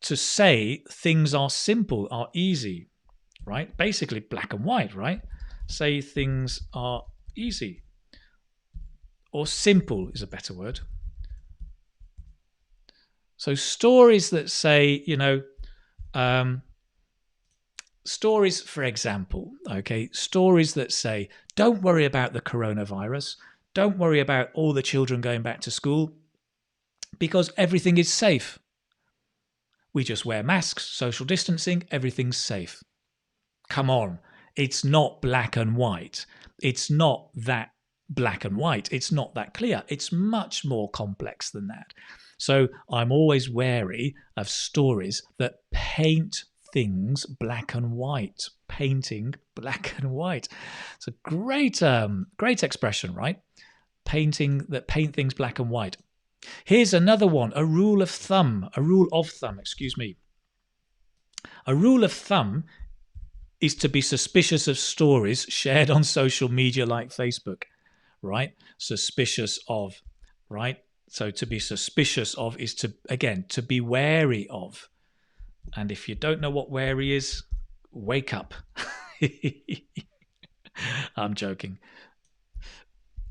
to say things are simple, are easy, right? Basically black and white, right? Say things are easy. Or simple is a better word. So stories that say, stories, for example, okay, stories that say, don't worry about the coronavirus, don't worry about all the children going back to school, because everything is safe. We just wear masks, social distancing, everything's safe. Come on, it's not black and white. It's not that black and white. It's not that clear. It's much more complex than that. So I'm always wary of stories that paint things black and white. Painting black and white. It's a great expression, right? Paint things black and white. Here's another one, a rule of thumb. A rule of thumb is to be suspicious of stories shared on social media like Facebook, right? Suspicious of, right? So to be suspicious of is to be wary of. And if you don't know what wary is, wake up. I'm joking.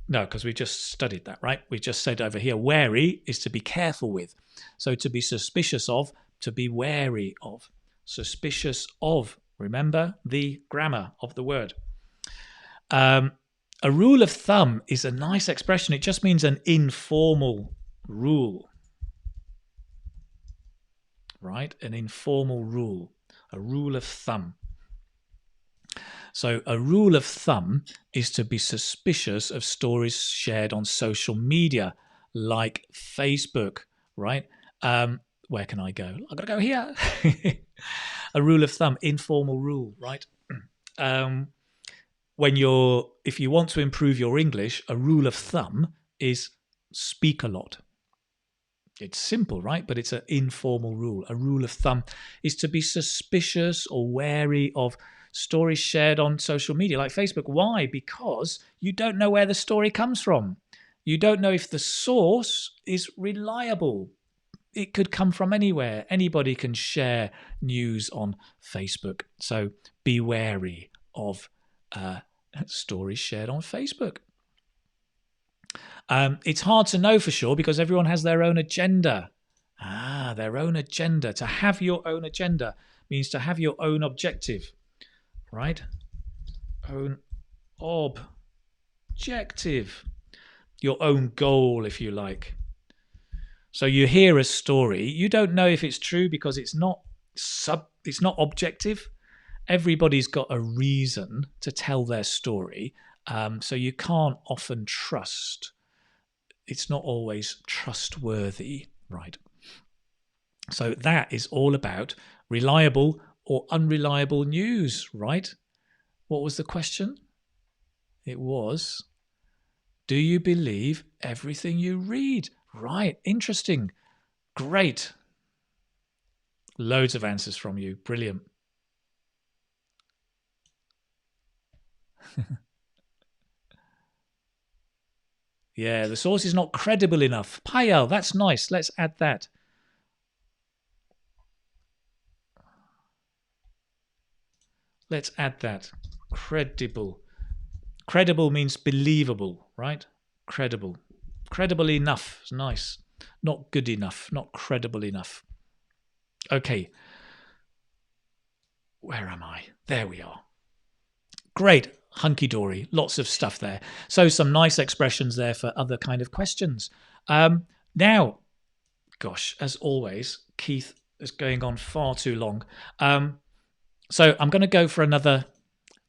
No, because we just studied that, right? We just said over here, wary is to be careful with. So to be suspicious of, to be wary of. Suspicious of. Remember the grammar of the word. A rule of thumb is a nice expression. It just means an informal rule, right? An informal rule, a rule of thumb. So a rule of thumb is to be suspicious of stories shared on social media like Facebook, right? Where can I go? I've got to go here. A rule of thumb, informal rule, right? If you want to improve your English, a rule of thumb is speak a lot. It's simple, right? But it's an informal rule. A rule of thumb is to be suspicious or wary of stories shared on social media like Facebook. Why? Because you don't know where the story comes from. You don't know if the source is reliable. It could come from anywhere. Anybody can share news on Facebook. So be wary of stories shared on Facebook. It's hard to know for sure because everyone has their own agenda. Their own agenda. To have your own agenda means to have your own objective, right? Own objective. Your own goal, if you like. So you hear a story. You don't know if it's true because it's not objective. Everybody's got a reason to tell their story. So you can't often trust. It's not always trustworthy, right? So that is all about reliable or unreliable news, right? What was the question? It was, do you believe everything you read? Right, interesting. Great. Loads of answers from you. Brilliant. Yeah, the source is not credible enough. Payal, that's nice. Let's add that. Let's add that. Credible. Credible means believable, right? Credible. Credible enough is nice. Not good enough. Not credible enough. Okay. Where am I? There we are. Great. Hunky-dory. Lots of stuff there. So some nice expressions there for other kind of questions. Now, gosh, as always, Keith is going on far too long. So I'm going to go for another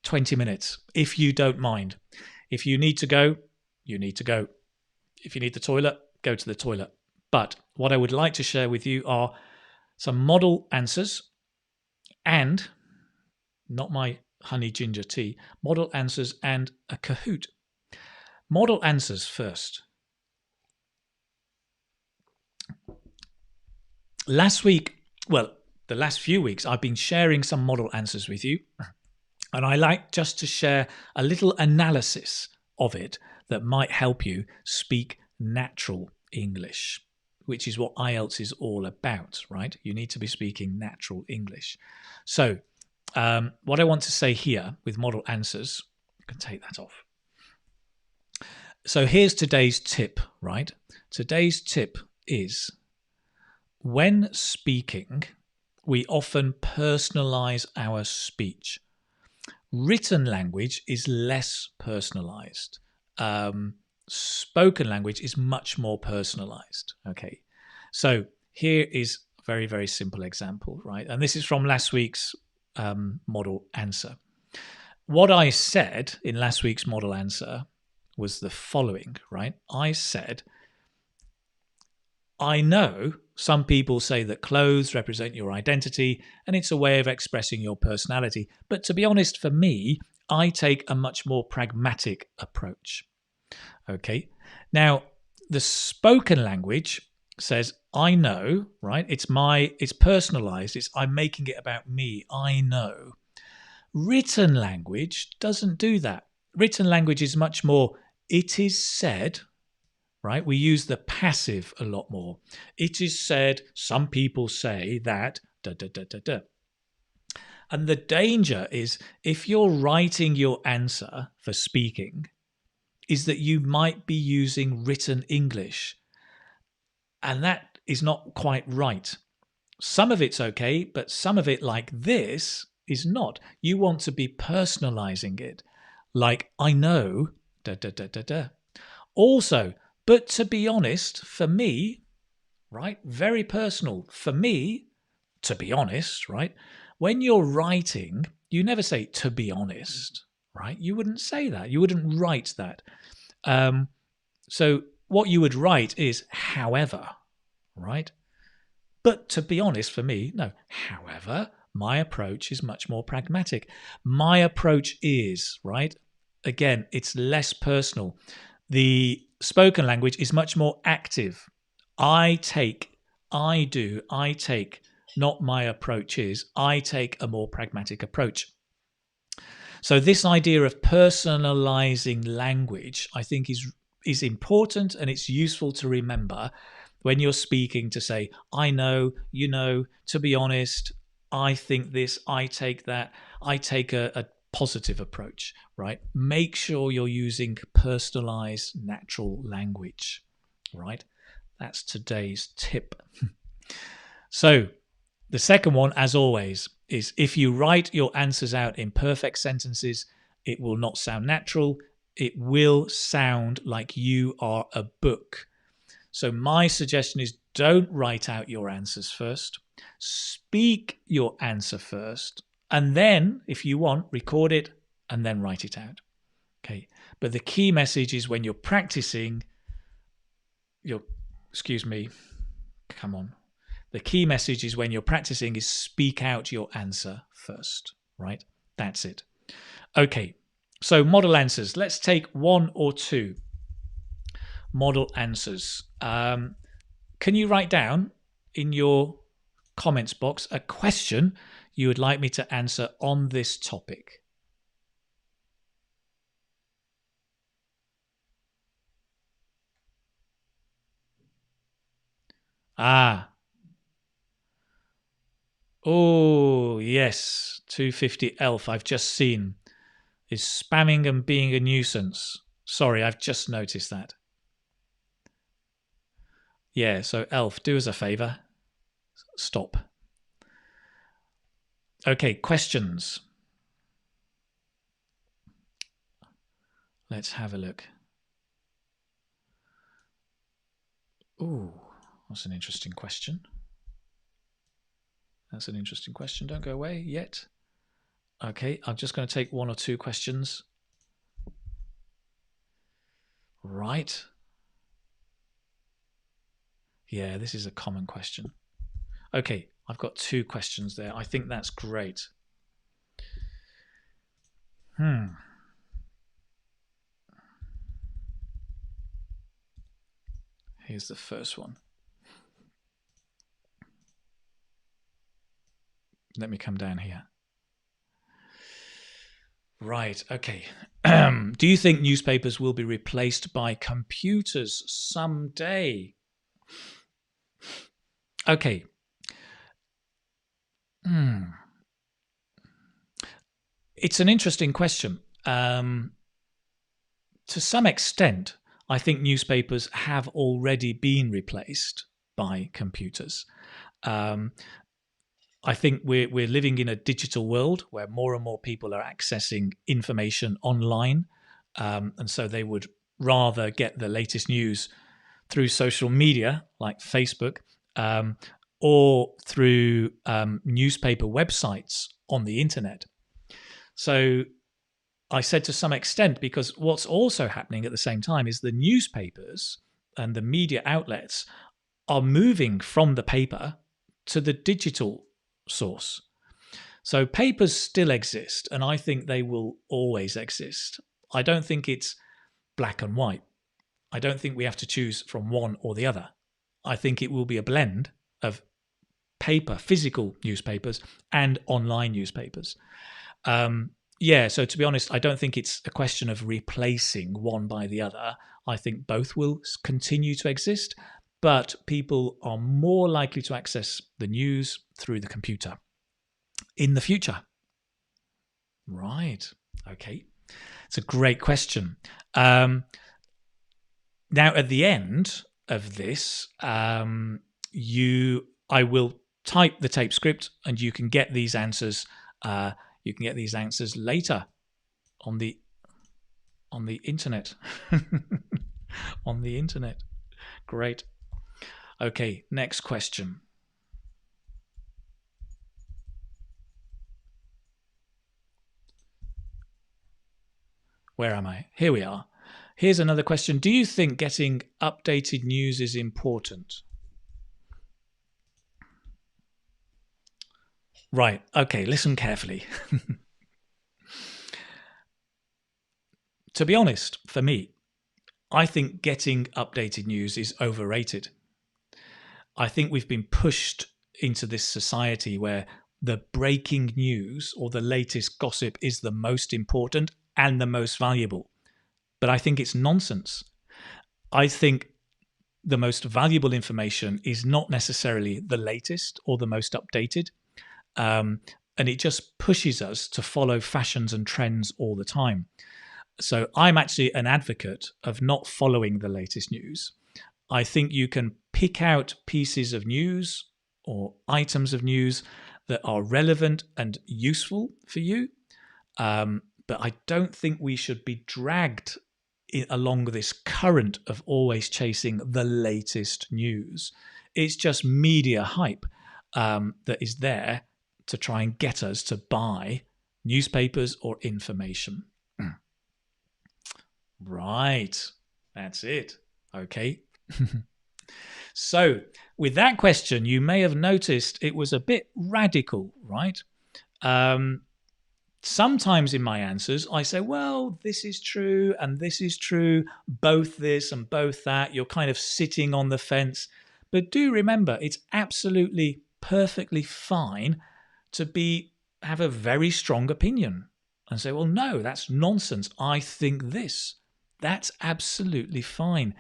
20 minutes, if you don't mind. If you need to go, you need to go. If you need the toilet, go to the toilet. But what I would like to share with you are some model answers and, not my honey ginger tea, model answers and a Kahoot. Model answers first. Last week, well, the last few weeks, I've been sharing some model answers with you. And I like just to share a little analysis of it that might help you speak natural English, which is what IELTS is all about, right? You need to be speaking natural English. So what I want to say here with model answers, you can take that off. So here's today's tip, right? Today's tip is when speaking, we often personalize our speech. Written language is less personalized. Spoken language is much more personalized. Okay, so here is a very, very simple example, right? And this is from last week's model answer. What I said in last week's model answer was the following, right? I said, I know some people say that clothes represent your identity and it's a way of expressing your personality. But to be honest, for me, I take a much more pragmatic approach. Okay. Now, the spoken language says, I know, right? It's personalized. I'm making it about me. I know. Written language doesn't do that. Written language is much more, it is said, right? We use the passive a lot more. It is said, some people say that, da, da, da, da, da. And the danger is if you're writing your answer for speaking is that you might be using written English. And that is not quite right. Some of it's okay, but some of it, like this, is not. You want to be personalizing it. Like, I know, da da da da da. Also, but to be honest, for me, right, very personal. For me, to be honest, right, when you're writing, you never say to be honest, right? You wouldn't say that. You wouldn't write that. So what you would write is however, right? But to be honest, for me, no. However, my approach is much more pragmatic. My approach is, right? Again, it's less personal. The spoken language is much more active. I take, I do, I take, not my approach is. I take a more pragmatic approach. So this idea of personalizing language, I think, is important, and it's useful to remember when you're speaking, to say, I know, you know, to be honest, I think this, I take that, I take a positive approach, right? Make sure you're using personalized natural language, right? That's today's tip. So the second one, as always, is if you write your answers out in perfect sentences, it will not sound natural. It will sound like you are a book. So my suggestion is don't write out your answers first. Speak your answer first. And then, if you want, record it and then write it out. Okay. But the key message is when you're practicing, the key message is when you're practicing is speak out your answer first, right? That's it. Okay. So model answers. Let's take one or two model answers. Can you write down in your comments box a question you would like me to answer on this topic? Oh, yes. 250 Elf, I've just seen, is spamming and being a nuisance. Sorry, I've just noticed that. Yeah, so Elf, do us a favor. Stop. Okay, questions. Let's have a look. Ooh, that's an interesting question. That's an interesting question. Don't go away yet. Okay, I'm just going to take one or two questions. Right. Yeah, this is a common question. Okay, I've got two questions there. I think that's great. Here's the first one. Let me come down here. Right, okay. Do you think newspapers will be replaced by computers someday? Okay. It's an interesting question. To some extent, I think newspapers have already been replaced by computers. I think we're living in a digital world where more and more people are accessing information online. And so they would rather get the latest news through social media like Facebook or through newspaper websites on the internet. So I said to some extent, because what's also happening at the same time is the newspapers and the media outlets are moving from the paper to the digital source. So papers still exist, and I think they will always exist. I don't think it's black and white. I don't think we have to choose from one or the other. I think it will be a blend of paper, physical newspapers, and online newspapers. So to be honest, I don't think it's a question of replacing one by the other. I think both will continue to exist, but people are more likely to access the news through the computer in the future. Right. Okay. It's a great question. Now, at the end of this, I will type the tape script, and you can get these answers. You can get these answers later on the internet. On the internet. Great. Okay, next question. Where am I? Here we are. Here's another question. Do you think getting updated news is important? Right. Okay, listen carefully. To be honest, for me, I think getting updated news is overrated. I think we've been pushed into this society where the breaking news or the latest gossip is the most important and the most valuable. But I think it's nonsense. I think the most valuable information is not necessarily the latest or the most updated. And it just pushes us to follow fashions and trends all the time. So I'm actually an advocate of not following the latest news. I think you can pick out pieces of news or items of news that are relevant and useful for you. But I don't think we should be dragged along this current of always chasing the latest news. It's just media hype that is there to try and get us to buy newspapers or information. Right. That's it. Okay. So with that question, you may have noticed it was a bit radical, right? Sometimes in my answers, I say, well, this is true and this is true, both this and both that. You're kind of sitting on the fence. But do remember, it's absolutely perfectly fine to have a very strong opinion and say, well, no, that's nonsense. I think this. That's absolutely fine.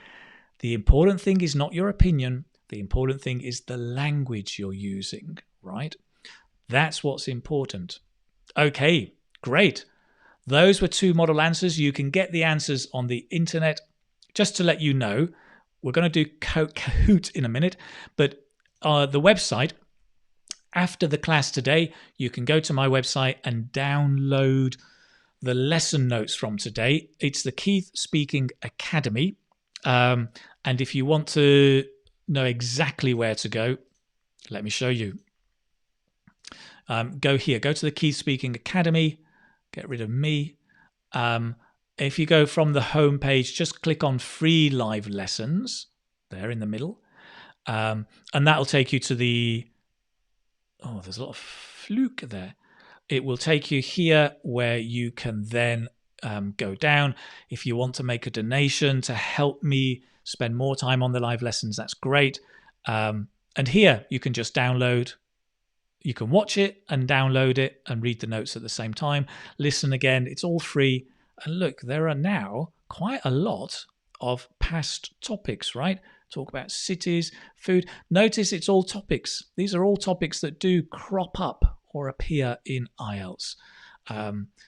The important thing is not your opinion. The important thing is the language you're using, right? That's what's important. Okay, great. Those were 2 model answers. You can get the answers on the internet. Just to let you know, we're going to do Kahoot in a minute, but the website, after the class today, you can go to my website and download the lesson notes from today. It's the Keith Speaking Academy. And if you want to know exactly where to go, let me show you. Go here, go to the Keith Speaking Academy, get rid of me. If you go from the home page, just click on free live lessons there in the middle. And that'll take you to there's a lot of fluke there. It will take you here where you can then go down. If you want to make a donation to help me spend more time on the live lessons, that's great. And here you can just download. You can watch it and download it and read the notes at the same time. Listen again. It's all free. And look, there are now quite a lot of past topics, right? Talk about cities, food. Notice it's all topics. These are all topics that do crop up or appear in IELTS.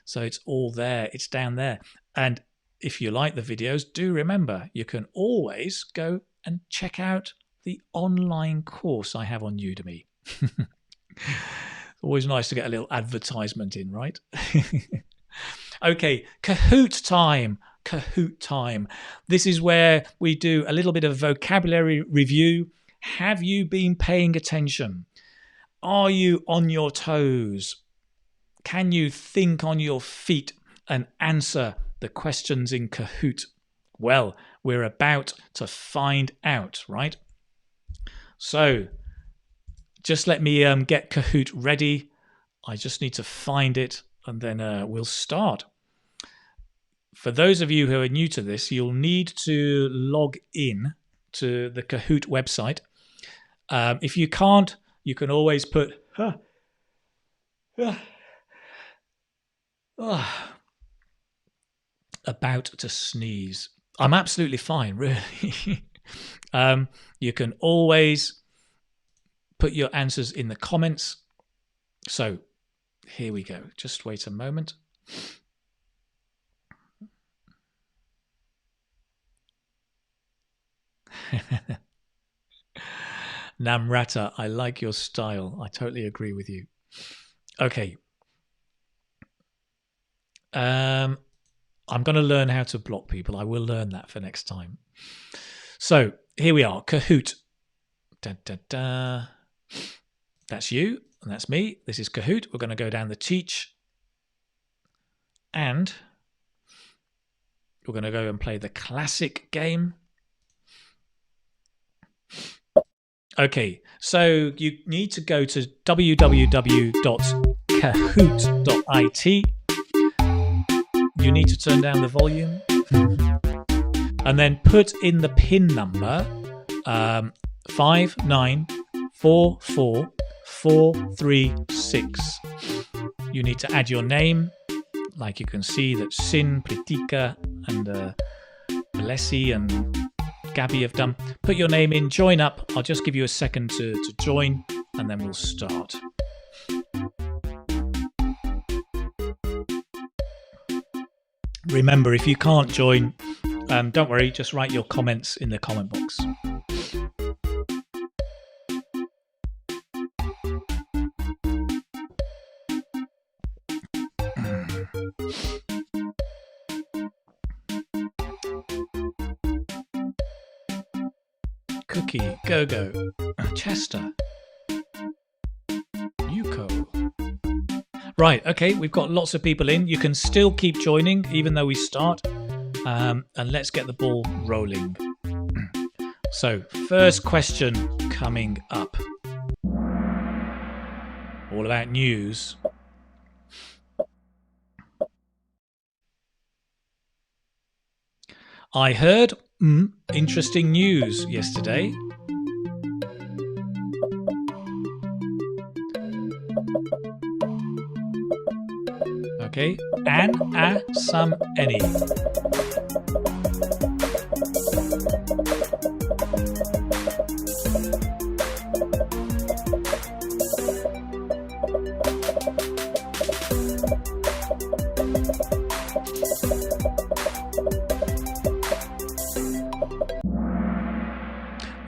So it's all there. It's down there. And if you like the videos, do remember, you can always go and check out the online course I have on Udemy. Always nice to get a little advertisement in, right? Okay, Kahoot time. Kahoot time. This is where we do a little bit of vocabulary review. Have you been paying attention? Are you on your toes? Can you think on your feet and answer the questions in Kahoot? Well, we're about to find out, right? So just let me get Kahoot ready. I just need to find it and then we'll start. For those of you who are new to this, you'll need to log in to the Kahoot website. If you can't, you can always put about to sneeze. I'm absolutely fine, really. You can always put your answers in the comments. So here we go. Just wait a moment. Namrata, I like your style. I totally agree with you. Okay. I'm going to learn how to block people. I will learn that for next time. So here we are. Kahoot. Da, da, da. That's you and that's me. This is Kahoot. We're going to go down the teach. And we're going to go and play the classic game. Okay, so you need to go to www.kahoot.it. You need to turn down the volume and then put in the PIN number 5944436. You need to add your name. Like you can see that Sin, Pritika and Alessi and Gabby have done. Put your name in, join up. I'll just give you a second to join and then we'll start. Remember, if you can't join, don't worry, just write your comments in the comment box. Cookie, Go-Go, Chester, Yuko. Right, okay, we've got lots of people in. You can still keep joining even though we start. And let's get the ball rolling. So, first question coming up. All about news. I heard interesting news yesterday. Okay, an, a, some, any.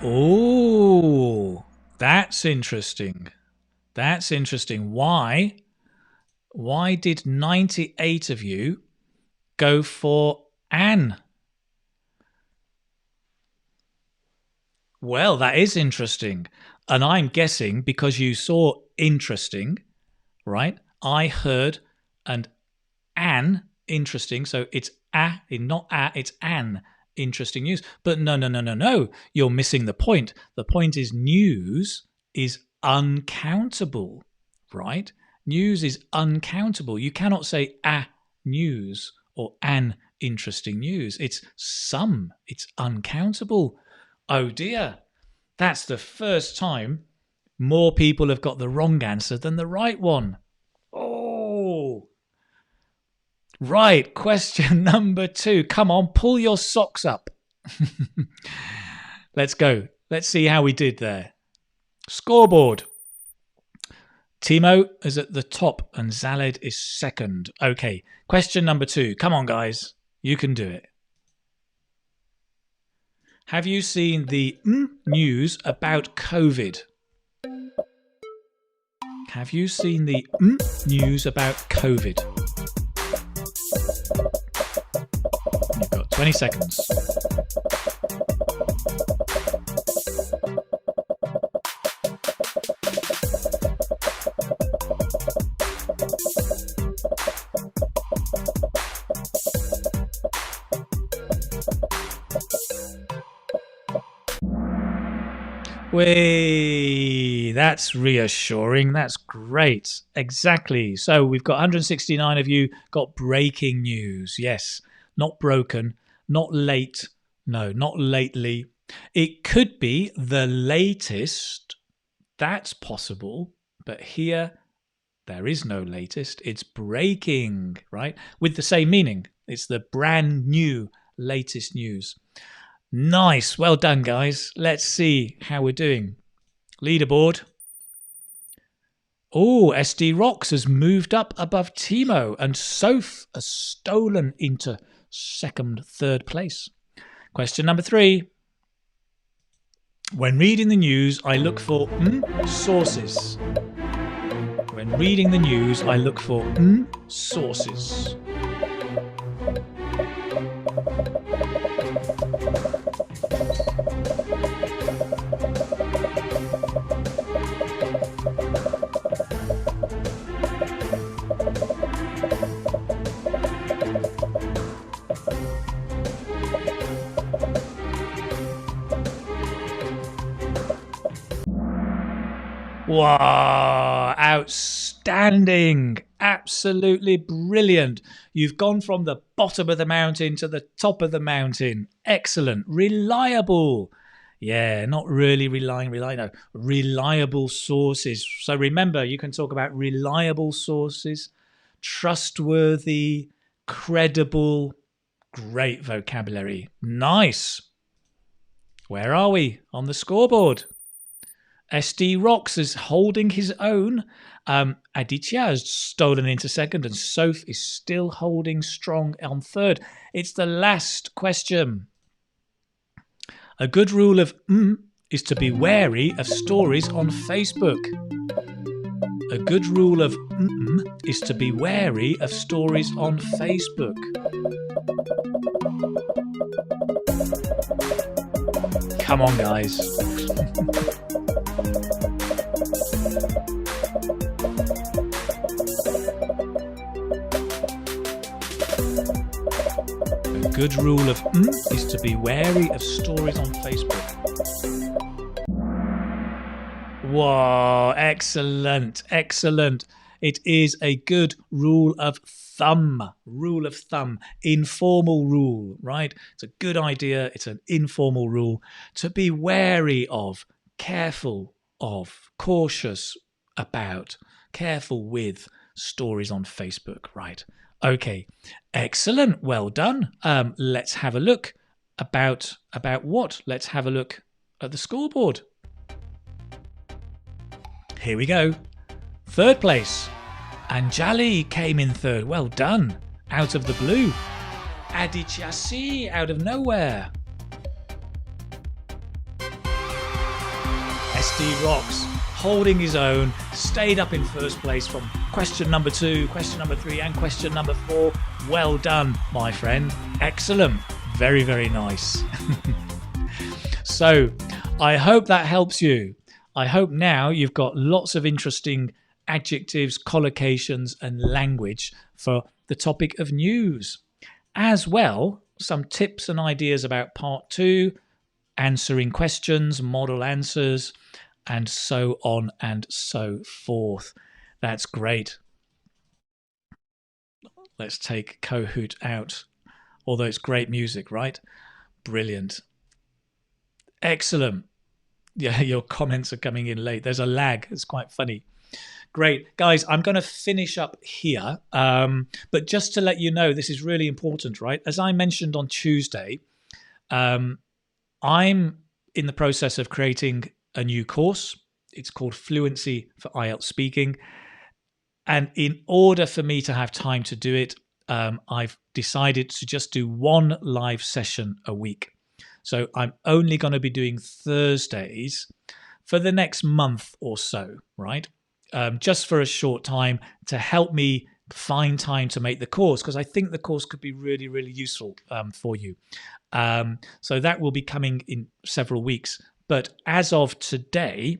Oh, that's interesting. That's interesting. Why did 98 of you go for an? Well, that is interesting. And I'm guessing because you saw interesting, right? I heard and an interesting. So it's not it's an interesting news. But no. You're missing the point. The point is news is uncountable, right? News is uncountable. You cannot say a news or an interesting news. It's some. It's uncountable. Oh dear. That's the first time more people have got the wrong answer than the right one. Oh. Right. Question number 2. Come on, pull your socks up. Let's go. Let's see how we did there. Scoreboard. Timo is at the top and Zaled is second. Okay, question number 2. Come on, guys. You can do it. Have you seen the news about COVID? Have you seen the news about COVID? You've got 20 seconds. Way, that's reassuring. That's great. Exactly. So we've got 169 of you got breaking news. Yes, not broken, not late. No, not lately. It could be the latest. That's possible. But here, there is no latest. It's breaking, right? With the same meaning. It's the brand new latest news. Nice. Well done, guys. Let's see how we're doing. Leaderboard. Oh, SD Rocks has moved up above Timo and Soph has stolen into third place. Question number 3. When reading the news, I look for sources. When reading the news, I look for sources. Wow, outstanding. Absolutely brilliant. You've gone from the bottom of the mountain to the top of the mountain. Excellent. Reliable. Yeah, not really reliable sources. So remember, you can talk about reliable sources, trustworthy, credible. Great vocabulary. Nice. Where are we on the scoreboard? SD Rocks is holding his own. Aditya has stolen into second, and Soph is still holding strong on third. It's the last question. A good rule of is to be wary of stories on Facebook. A good rule of is to be wary of stories on Facebook. Come on, guys. A good rule of is to be wary of stories on Facebook. Wow, excellent, excellent. It is a good rule of thumb, informal rule, right? It's a good idea. It's an informal rule to be wary of, careful of, cautious about, careful with stories on Facebook, right? Okay, excellent. Well done. Let's have a look about what? Let's have a look at the scoreboard. Here we go. Third place. Anjali came in third. Well done. Out of the blue. Aditya C out of nowhere. SD Rocks holding his own, stayed up in first place from question number 2, question number 3 and question number 4. Well done, my friend. Excellent. Very, very nice. So I hope that helps you. I hope now you've got lots of interesting adjectives, collocations and language for the topic of news. As well, some tips and ideas about part 2, answering questions, model answers, and so on and so forth. That's great. Let's take Kahoot out. Although it's great music, right? Brilliant. Excellent. Yeah, your comments are coming in late. There's a lag. It's quite funny. Great. Guys, I'm going to finish up here. But just to let you know, this is really important, right? As I mentioned on Tuesday, I'm in the process of creating a new course. It's called Fluency for IELTS Speaking. And in order for me to have time to do it, I've decided to just do one live session a week. So I'm only going to be doing Thursdays for the next month or so, right? Just for a short time to help me find time to make the course, because I think the course could be really, really useful for you. So that will be coming in several weeks. But as of today,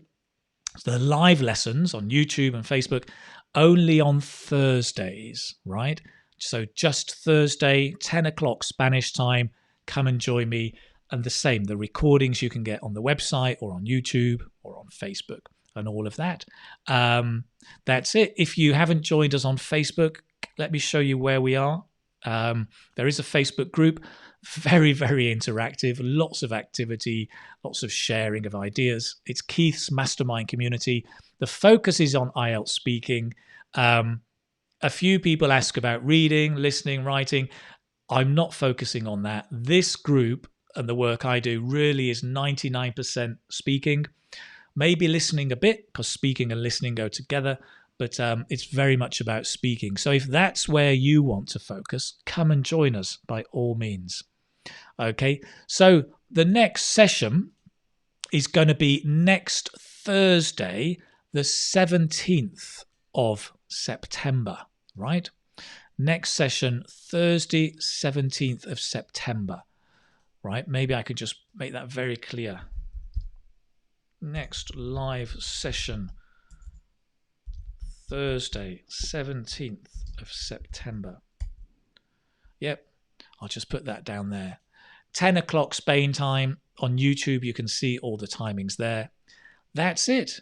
the live lessons on YouTube and Facebook only on Thursdays, right? So just Thursday, 10 o'clock Spanish time. Come and join me. And the same, the recordings you can get on the website or on YouTube or on Facebook and all of that. That's it. If you haven't joined us on Facebook, let me show you where we are. There is a Facebook group, very, very interactive, lots of activity, lots of sharing of ideas. It's Keith's mastermind community. The focus is on IELTS speaking. A few people ask about reading, listening, writing. I'm not focusing on that. This group and the work I do really is 99% speaking, maybe listening a bit, because speaking and listening go together, but it's very much about speaking. So if that's where you want to focus, come and join us by all means. Okay, so the next session is going to be next Thursday, the 17th of September, right? Next session, Thursday, 17th of September, right? Maybe I could just make that very clear. Next live session, Thursday, 17th of September. Yep, I'll just put that down there. 10 o'clock Spain time on YouTube. You can see all the timings there. That's it.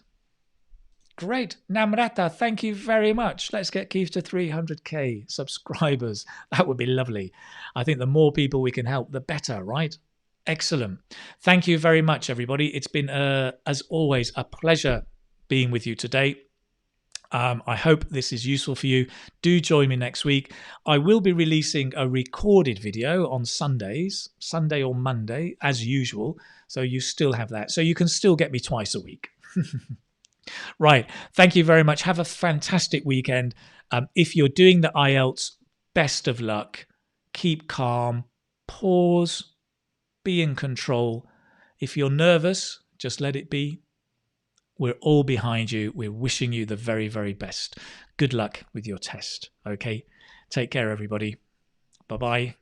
Great. Namrata, thank you very much. Let's get Keith to 300k subscribers. That would be lovely. I think the more people we can help, the better, right? Excellent. Thank you very much, everybody. It's been, as always, a pleasure being with you today. I hope this is useful for you. Do join me next week. I will be releasing a recorded video on Sundays, Sunday or Monday, as usual. So you still have that. So you can still get me twice a week. Right. Thank you very much. Have a fantastic weekend. If you're doing the IELTS, best of luck. Keep calm. Pause. Be in control. If you're nervous, just let it be. We're all behind you. We're wishing you the very, very best. Good luck with your test. Okay. Take care, everybody. Bye-bye.